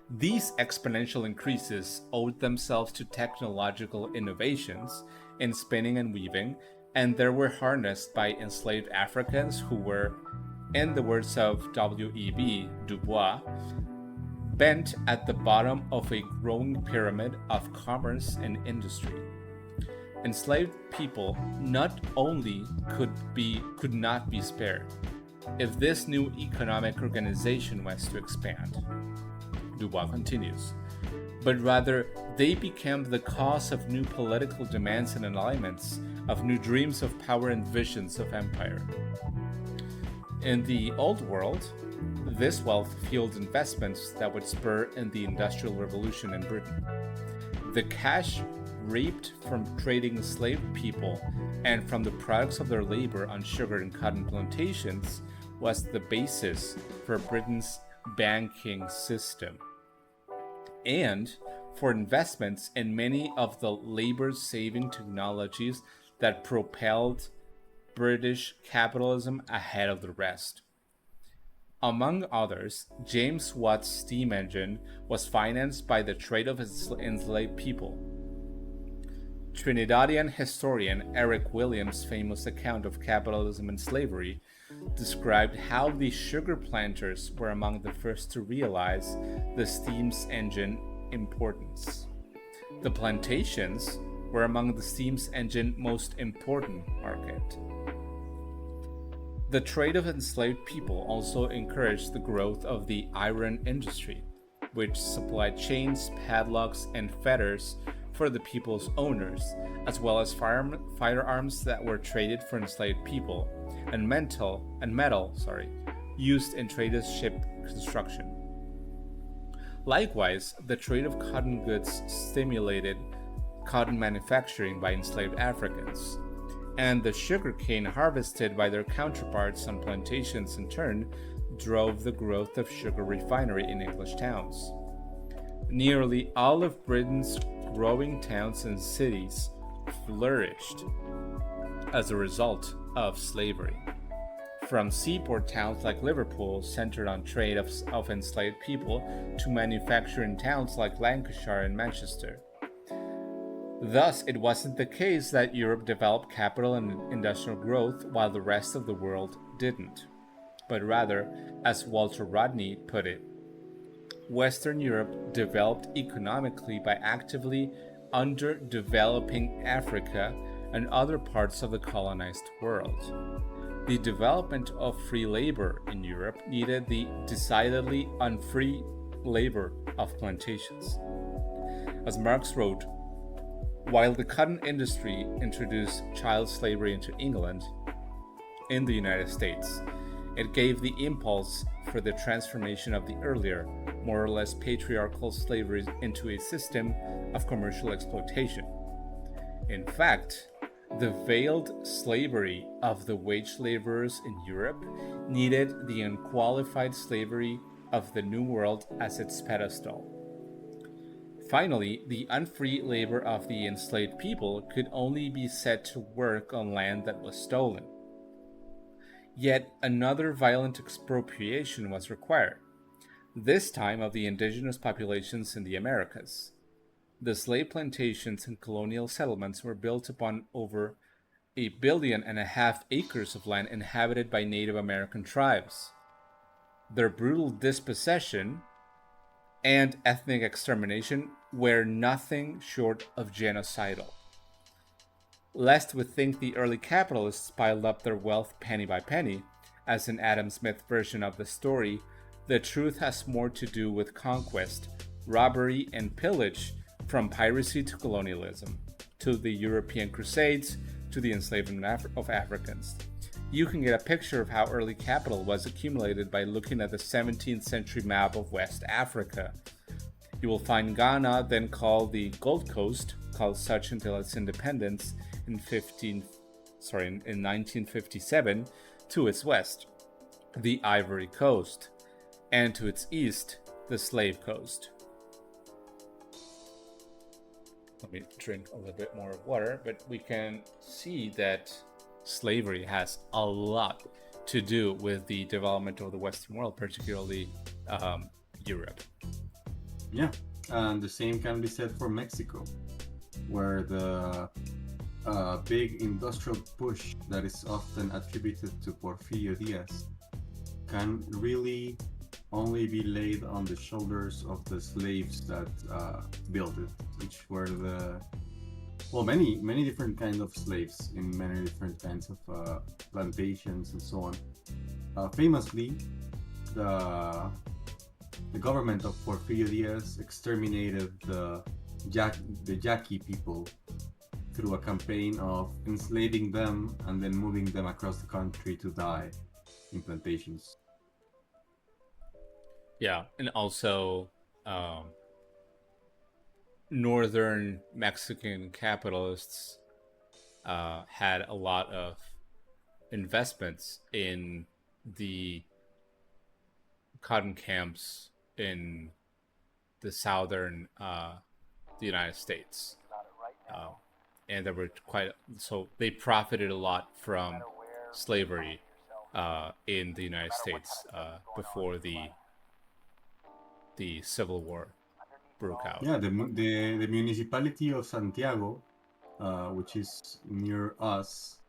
[SPEAKER 2] These exponential increases owed themselves to technological innovations in spinning and weaving, and they were harnessed by enslaved Africans who were, in the words of W.E.B. Du Bois, bent at the bottom of a growing pyramid of commerce and industry. Enslaved people not only could not be spared if this new economic organization was to expand, Dubois continues, but rather they became the cause of new political demands and alignments, of new dreams of power and visions of empire. In the Old World, this wealth fueled investments that would spur in the Industrial Revolution in Britain. The cash reaped from trading enslaved people and from the products of their labor on sugar and cotton plantations was the basis for Britain's banking system and for investments in many of the labor-saving technologies that propelled British capitalism ahead of the rest. Among others, James Watt's steam engine was financed by the trade of enslaved people. Trinidadian historian Eric Williams' famous account of capitalism and slavery described how the sugar planters were among the first to realize the steam engine importance. The plantations were among the steam engine most important market. The trade of enslaved people also encouraged the growth of the iron industry, which supplied chains, padlocks, and fetters for the people's owners, as well as firearms that were traded for enslaved people, and metal used in traders' ship construction. Likewise, the trade of cotton goods stimulated cotton manufacturing by enslaved Africans, and the sugarcane harvested by their counterparts on plantations in turn drove the growth of sugar refinery in English towns. Nearly all of Britain's growing towns and cities flourished as a result of slavery. From seaport towns like Liverpool, centered on trade of enslaved people, to manufacturing towns like Lancashire and Manchester. Thus, it wasn't the case that Europe developed capital and industrial growth while the rest of the world didn't, but rather, as Walter Rodney put it, Western Europe developed economically by actively underdeveloping Africa and other parts of the colonized world. The development of free labor in Europe needed the decidedly unfree labor of plantations. As Marx wrote, while the cotton industry introduced child slavery into England, in the United States, it gave the impulse for the transformation of the earlier, more or less patriarchal slavery into a system of commercial exploitation. In fact, the veiled slavery of the wage laborers in Europe needed the unqualified slavery of the New World as its pedestal. Finally, the unfree labor of the enslaved people could only be set to work on land that was stolen. Yet another violent expropriation was required, this time of the indigenous populations in the Americas. The slave plantations and colonial settlements were built upon over 1.5 billion acres of land inhabited by Native American tribes. Their brutal dispossession and ethnic extermination were nothing short of genocidal. Lest we think the early capitalists piled up their wealth penny by penny, as in Adam Smith's version of the story, the truth has more to do with conquest, robbery, and pillage, from piracy to colonialism, to the European Crusades, to the enslavement of Africans. You can get a picture of how early capital was accumulated by looking at the 17th century map of West Africa. You will find Ghana, then called the Gold Coast, called such until its independence in 1957, to its west, the Ivory Coast, and to its east, the Slave Coast. Let me drink a little bit more of water, but we can see that slavery has a lot to do with the development of the Western world, particularly Europe.
[SPEAKER 1] Yeah, and the same can be said for Mexico, where the big industrial push that is often attributed to Porfirio Diaz can really only be laid on the shoulders of the slaves that built it, which were many different kinds of slaves in many different kinds of plantations and so on. Famously, the government of Porfirio Diaz exterminated the Yaqui people through a campaign of enslaving them and then moving them across the country to die in plantations.
[SPEAKER 2] Yeah, and also northern Mexican capitalists had a lot of investments in the cotton camps in the southern the United States, and they were so they profited a lot from slavery in the United States before the Civil War broke out.
[SPEAKER 1] Yeah, the municipality of Santiago, which is near us,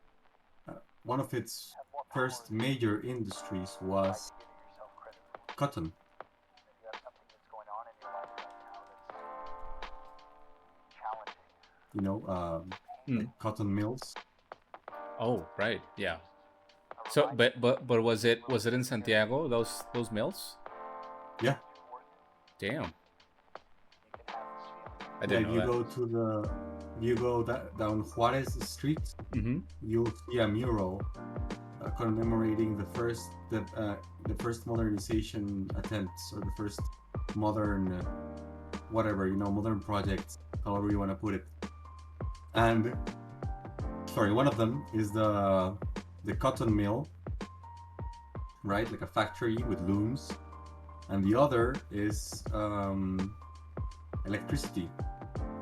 [SPEAKER 1] one of its first major industries was cotton. Like cotton mills.
[SPEAKER 2] Oh, right, yeah. So, but was it in Santiago, those mills?
[SPEAKER 1] Yeah.
[SPEAKER 2] Damn, I
[SPEAKER 1] Yeah,
[SPEAKER 2] didn't
[SPEAKER 1] if
[SPEAKER 2] know
[SPEAKER 1] you
[SPEAKER 2] that.
[SPEAKER 1] go down Juarez Street,
[SPEAKER 2] Mm-hmm.
[SPEAKER 1] you'll see a mural commemorating the first modernization attempts, or the first modern modern projects, however you want to put it. And one of them is the cotton mill, right? Like a factory with looms, and the other is electricity,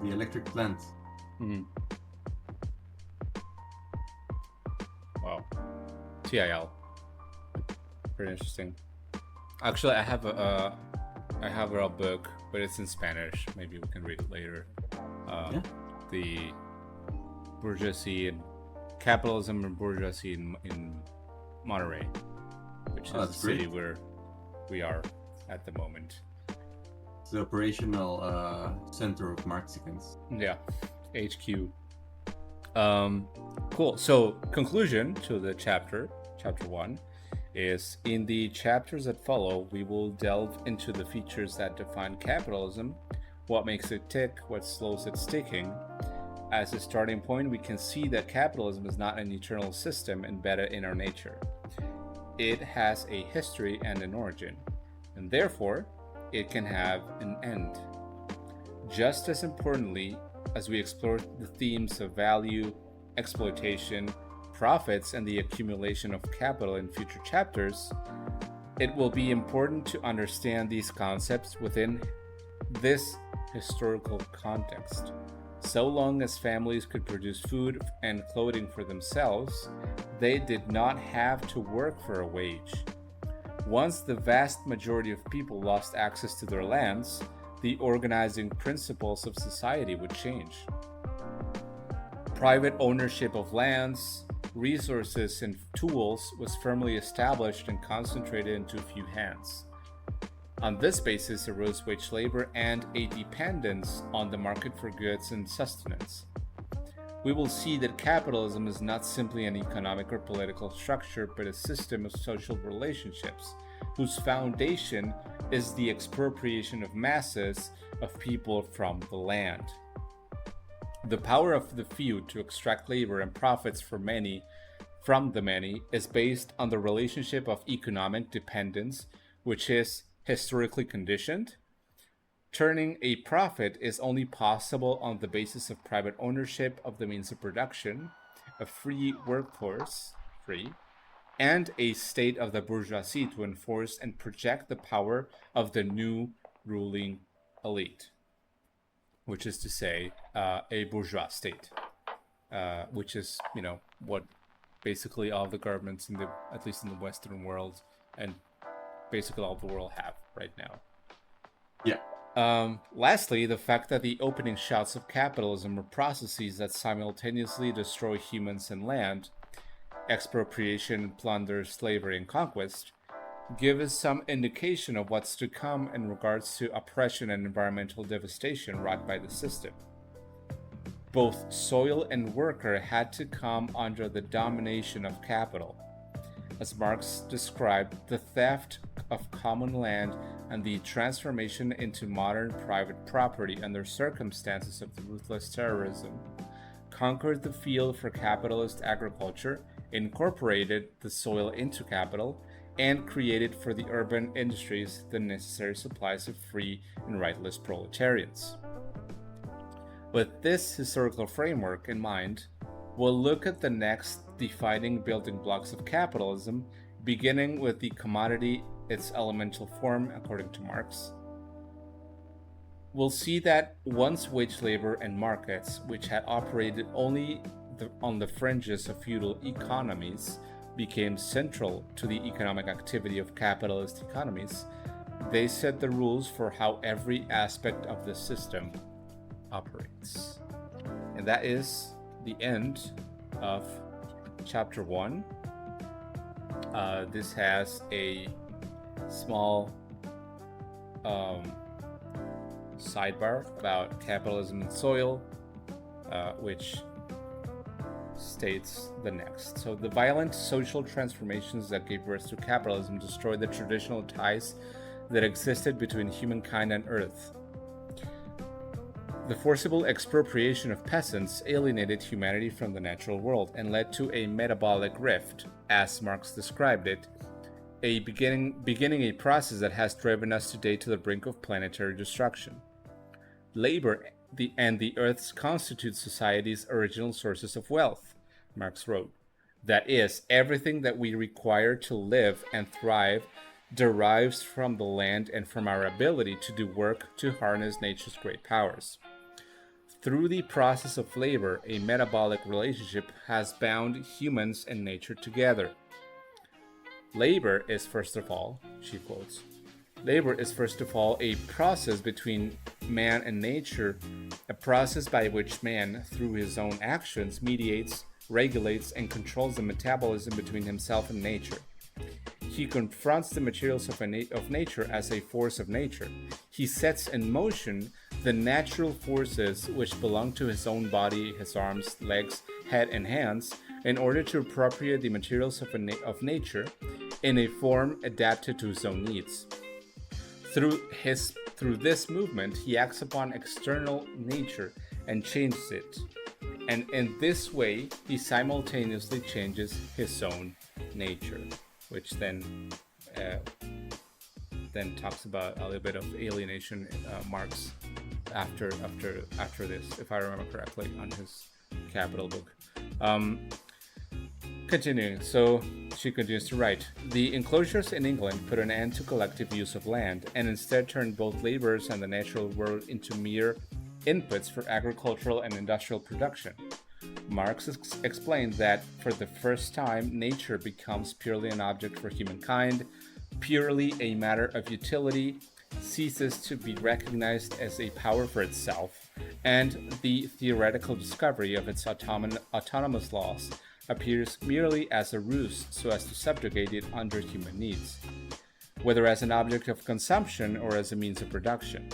[SPEAKER 1] the electric plant.
[SPEAKER 2] Mm-hmm. Wow. TIL. Pretty interesting. Actually, I have a book, but it's in Spanish. Maybe we can read it later.
[SPEAKER 1] Yeah.
[SPEAKER 2] The bourgeoisie and capitalism and bourgeoisie in Monterrey, which is the city where we are at the moment.
[SPEAKER 1] It's the operational center of Marxicans.
[SPEAKER 2] Yeah, HQ. Cool. So, conclusion to the chapter 1, is in the chapters that follow, we will delve into the features that define capitalism, what makes it tick, what slows its ticking. As a starting point, we can see that capitalism is not an eternal system embedded in our nature. It has a history and an origin, and therefore, it can have an end. Just as importantly, as we explore the themes of value, exploitation, profits, and the accumulation of capital in future chapters, it will be important to understand these concepts within this historical context. So long as families could produce food and clothing for themselves, they did not have to work for a wage. Once the vast majority of people lost access to their lands, the organizing principles of society would change. Private ownership of lands, resources, and tools was firmly established and concentrated into a few hands. On this basis arose wage labor and a dependence on the market for goods and sustenance. We will see that capitalism is not simply an economic or political structure, but a system of social relationships whose foundation is the expropriation of masses of people from the land. The power of the few to extract labor and profits from the many is based on the relationship of economic dependence, which is historically conditioned. Turning a profit is only possible on the basis of private ownership of the means of production, a free workforce, and a state of the bourgeoisie to enforce and project the power of the new ruling elite, which is to say, a bourgeois state, which is, what basically all the governments at least in the Western world, and basically all the world have right now.
[SPEAKER 1] Yeah.
[SPEAKER 2] Lastly, the fact that the opening shots of capitalism are processes that simultaneously destroy humans and land, expropriation, plunder, slavery, and conquest, give us some indication of what's to come in regards to oppression and environmental devastation wrought by the system. Both soil and worker had to come under the domination of capital. As Marx described, the theft of common land and the transformation into modern private property under circumstances of the ruthless terrorism conquered the field for capitalist agriculture, incorporated the soil into capital, and created for the urban industries the necessary supplies of free and rightless proletarians. With this historical framework in mind, we'll look at the next defining building blocks of capitalism, beginning with the commodity, its elemental form, according to Marx. We'll see that once wage labor and markets, which had operated only on the fringes of feudal economies, became central to the economic activity of capitalist economies, they set the rules for how every aspect of the system operates. And that is the end of chapter 1. This has a small sidebar about capitalism and soil, which states the next. So the violent social transformations that gave birth to capitalism destroyed the traditional ties that existed between humankind and earth. The forcible expropriation of peasants alienated humanity from the natural world and led to a metabolic rift, as Marx described it, beginning a process that has driven us today to the brink of planetary destruction. Labor and the earths constitute society's original sources of wealth, Marx wrote. That is, everything that we require to live and thrive derives from the land and from our ability to do work to harness nature's great powers. Through the process of labor, a metabolic relationship has bound humans and nature together. Labor is first of all, she quotes, labor is first of all a process between man and nature, a process by which man, through his own actions, mediates, regulates, and controls the metabolism between himself and nature. He confronts the materials of nature as a force of nature. He sets in motion the natural forces which belong to his own body, his arms, legs, head, and hands, in order to appropriate the materials of nature in a form adapted to his own needs. Through this movement, he acts upon external nature and changes it. And in this way, he simultaneously changes his own nature, which then talks about a little bit of alienation, Marx, after this, if I remember correctly, on his Capital book. Continuing, so she continues to write, the enclosures in England put an end to collective use of land and instead turned both laborers and the natural world into mere inputs for agricultural and industrial production. Marx explained that for the first time, nature becomes purely an object for humankind, purely a matter of utility, ceases to be recognized as a power for itself, and the theoretical discovery of its autonomous laws appears merely as a ruse so as to subjugate it under human needs, whether as an object of consumption or as a means of production.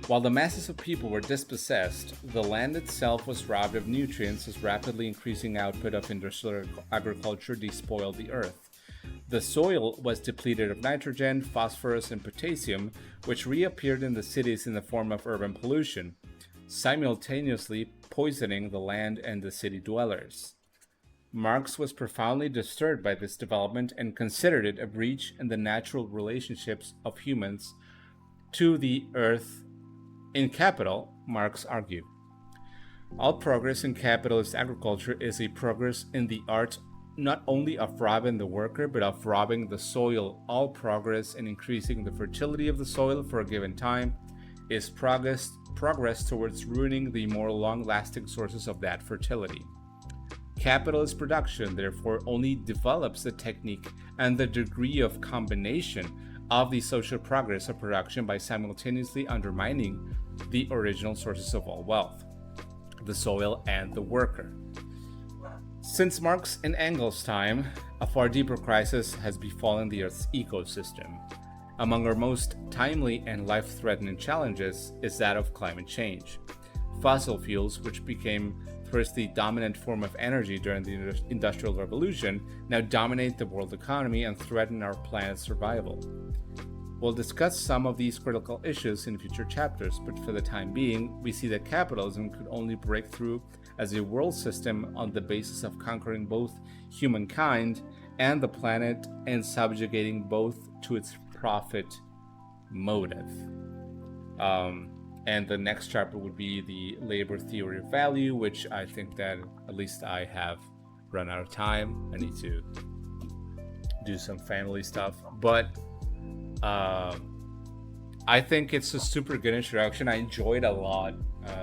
[SPEAKER 2] While the masses of people were dispossessed, the land itself was robbed of nutrients as rapidly increasing output of industrial agriculture despoiled the earth. The soil was depleted of nitrogen, phosphorus, and potassium, which reappeared in the cities in the form of urban pollution, simultaneously poisoning the land and the city dwellers. Marx was profoundly disturbed by this development and considered it a breach in the natural relationships of humans to the earth. In Capital, Marx argued, all progress in capitalist agriculture is a progress in the art not only of robbing the worker, but of robbing the soil. All progress in increasing the fertility of the soil for a given time is progress towards ruining the more long-lasting sources of that fertility. Capitalist production, therefore, only develops the technique and the degree of combination of the social progress of production by simultaneously undermining the original sources of all wealth, the soil and the worker. Since Marx and Engels' time, a far deeper crisis has befallen the Earth's ecosystem. Among our most timely and life-threatening challenges is that of climate change. Fossil fuels, which became first the dominant form of energy during the Industrial Revolution, now dominate the world economy and threaten our planet's survival. We'll discuss some of these critical issues in future chapters, but for the time being, we see that capitalism could only break through as a world system on the basis of conquering both humankind and the planet and subjugating both to its profit motive. And the next chapter would be the labor theory of value, which I think that at least I have run out of time. I need to do some family stuff, but I think it's a super good introduction. I enjoyed a lot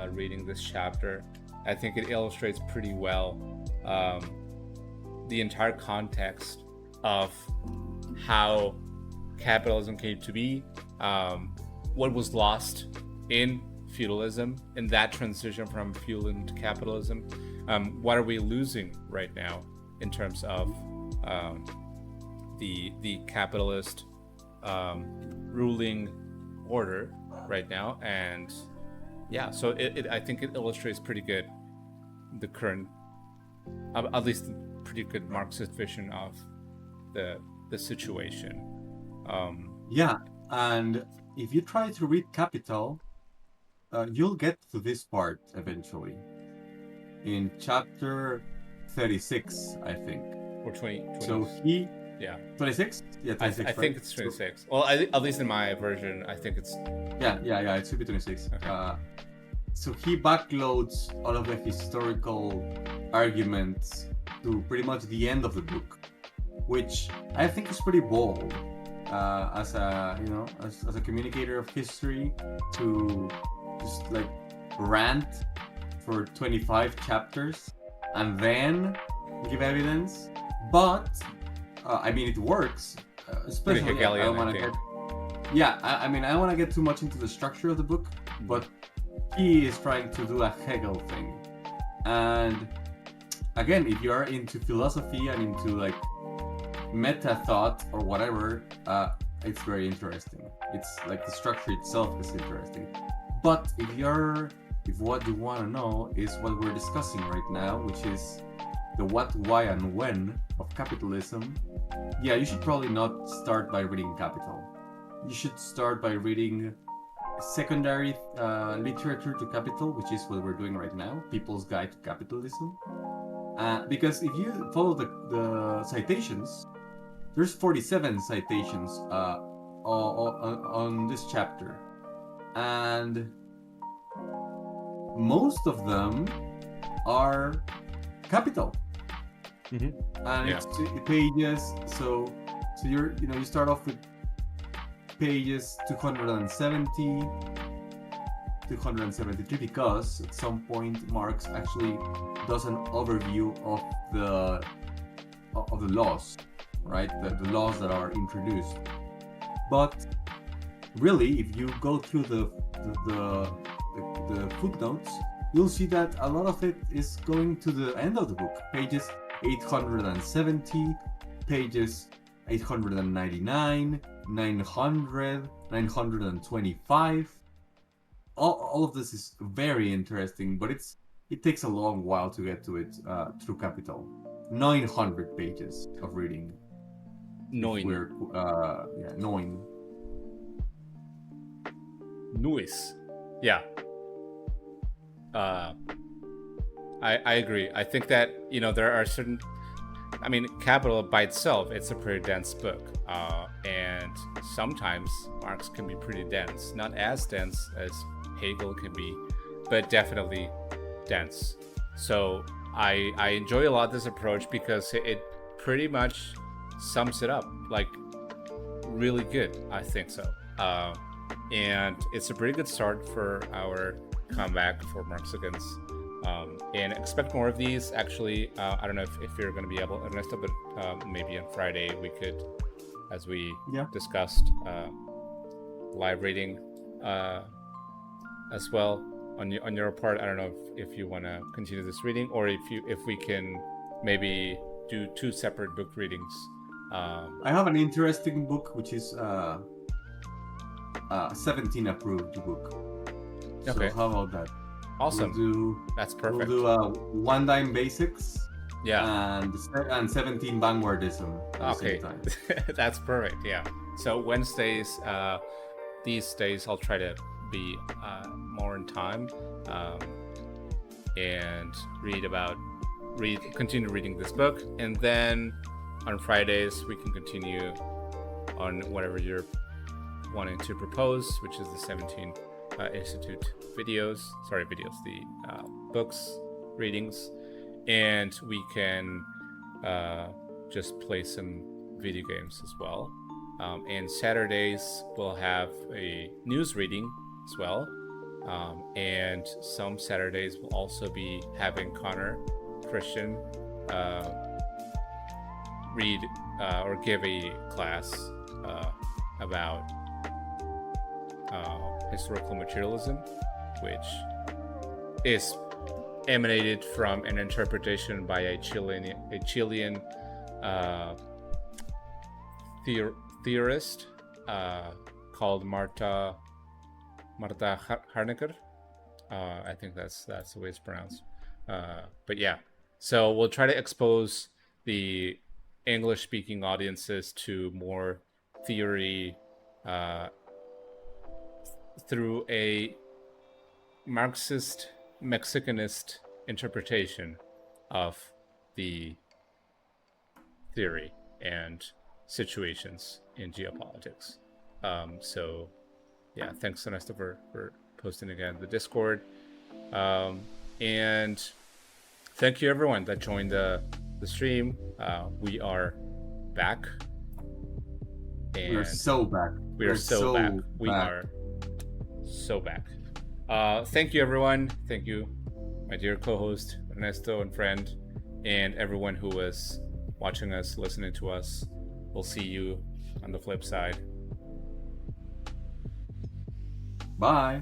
[SPEAKER 2] reading this chapter. I think it illustrates pretty well the entire context of how capitalism came to be, what was lost in feudalism, in that transition from feudalism to capitalism. What are we losing right now in terms of the capitalist ruling order right now? And yeah, so I think it illustrates pretty good the current, at least pretty good Marxist vision of the situation.
[SPEAKER 1] Yeah, and if you try to read Capital, you'll get to this part eventually in chapter 36, I think.
[SPEAKER 2] Or 20.
[SPEAKER 1] So he
[SPEAKER 2] Yeah.
[SPEAKER 1] 26? Yeah, 26.
[SPEAKER 2] I think it's 26. Well, at least in my version, I think it's.
[SPEAKER 1] Yeah, it should be 26.
[SPEAKER 2] Okay.
[SPEAKER 1] So he backloads all of the historical arguments to pretty much the end of the book, which I think is pretty bold as a as a communicator of history to just like rant for 25 chapters and then give evidence. But I mean, it works. Especially
[SPEAKER 2] Pretty Hegelian,
[SPEAKER 1] I don't want to get. Yeah, I mean, I don't want to get too much into the structure of the book, but he is trying to do a Hegel thing. And again, if you are into philosophy and into like meta thought or whatever, it's very interesting. It's like the structure itself is interesting. But if what you want to know is what we're discussing right now, which is the what, why, and when of capitalism, yeah, you should probably not start by reading Capital. You should start by reading secondary literature to capital, which is what we're doing right now, People's Guide to Capitalism. Because if you follow the citations, there's 47 citations on this chapter, and most of them are Capital. And it's pages. So you start off with pages 270, 273, because at some point Marx actually does an overview of the laws, right? The laws that are introduced. But really, if you go through the footnotes, you'll see that a lot of it is going to the end of the book, pages 870, pages 899, 900, 925. All of this is very interesting, but it takes a long while to get to it through Capital. 900 pages of reading.
[SPEAKER 2] Knowing.
[SPEAKER 1] Knowing.
[SPEAKER 2] Nuis. Yeah. I agree. I think that, there are certain... I mean, Capital by itself, it's a pretty dense book. And sometimes Marx can be pretty dense. Not as dense as Hegel can be, but definitely dense. So I enjoy a lot this approach because it pretty much sums it up, like, really good, I think so. And it's a pretty good start for our comeback for Marxicans. And expect more of these. Actually, I don't know if you're going to be able, Ernesto, but maybe on Friday we could, as we discussed, live reading as well on your part. I don't know if you want to continue this reading, or if we can maybe do two separate book readings.
[SPEAKER 1] I have an interesting book which is 17 approved book.
[SPEAKER 2] Okay.
[SPEAKER 1] So how about that?
[SPEAKER 2] Awesome. That's perfect.
[SPEAKER 1] We'll do One Dime Basics.
[SPEAKER 2] Yeah.
[SPEAKER 1] And 17 Vanguardism at the same time.
[SPEAKER 2] That's perfect. Yeah. So Wednesdays, these days I'll try to be more in time and continue reading this book, and then on Fridays we can continue on whatever you're wanting to propose, which is the 17 Institute videos, the books, readings, and we can just play some video games as well. And Saturdays we'll have a news reading as well. And some Saturdays we'll also be having Connor, Christian, read or give a class about historical materialism, which is emanated from an interpretation by a Chilean theorist called Marta Harnecker. I think that's the way it's pronounced. But yeah, so we'll try to expose the English-speaking audiences to more theory through a Marxist Mexicanist interpretation of the theory and situations in geopolitics. So yeah, thanks Ernesto for posting again the Discord. And thank you everyone that joined the stream. We are back. And
[SPEAKER 1] we are so back.
[SPEAKER 2] We are so back. We are so back. Thank you everyone. Thank you, my dear co-host Ernesto and friend, and everyone who was watching us, listening to us. We'll see you on the flip side.
[SPEAKER 1] Bye.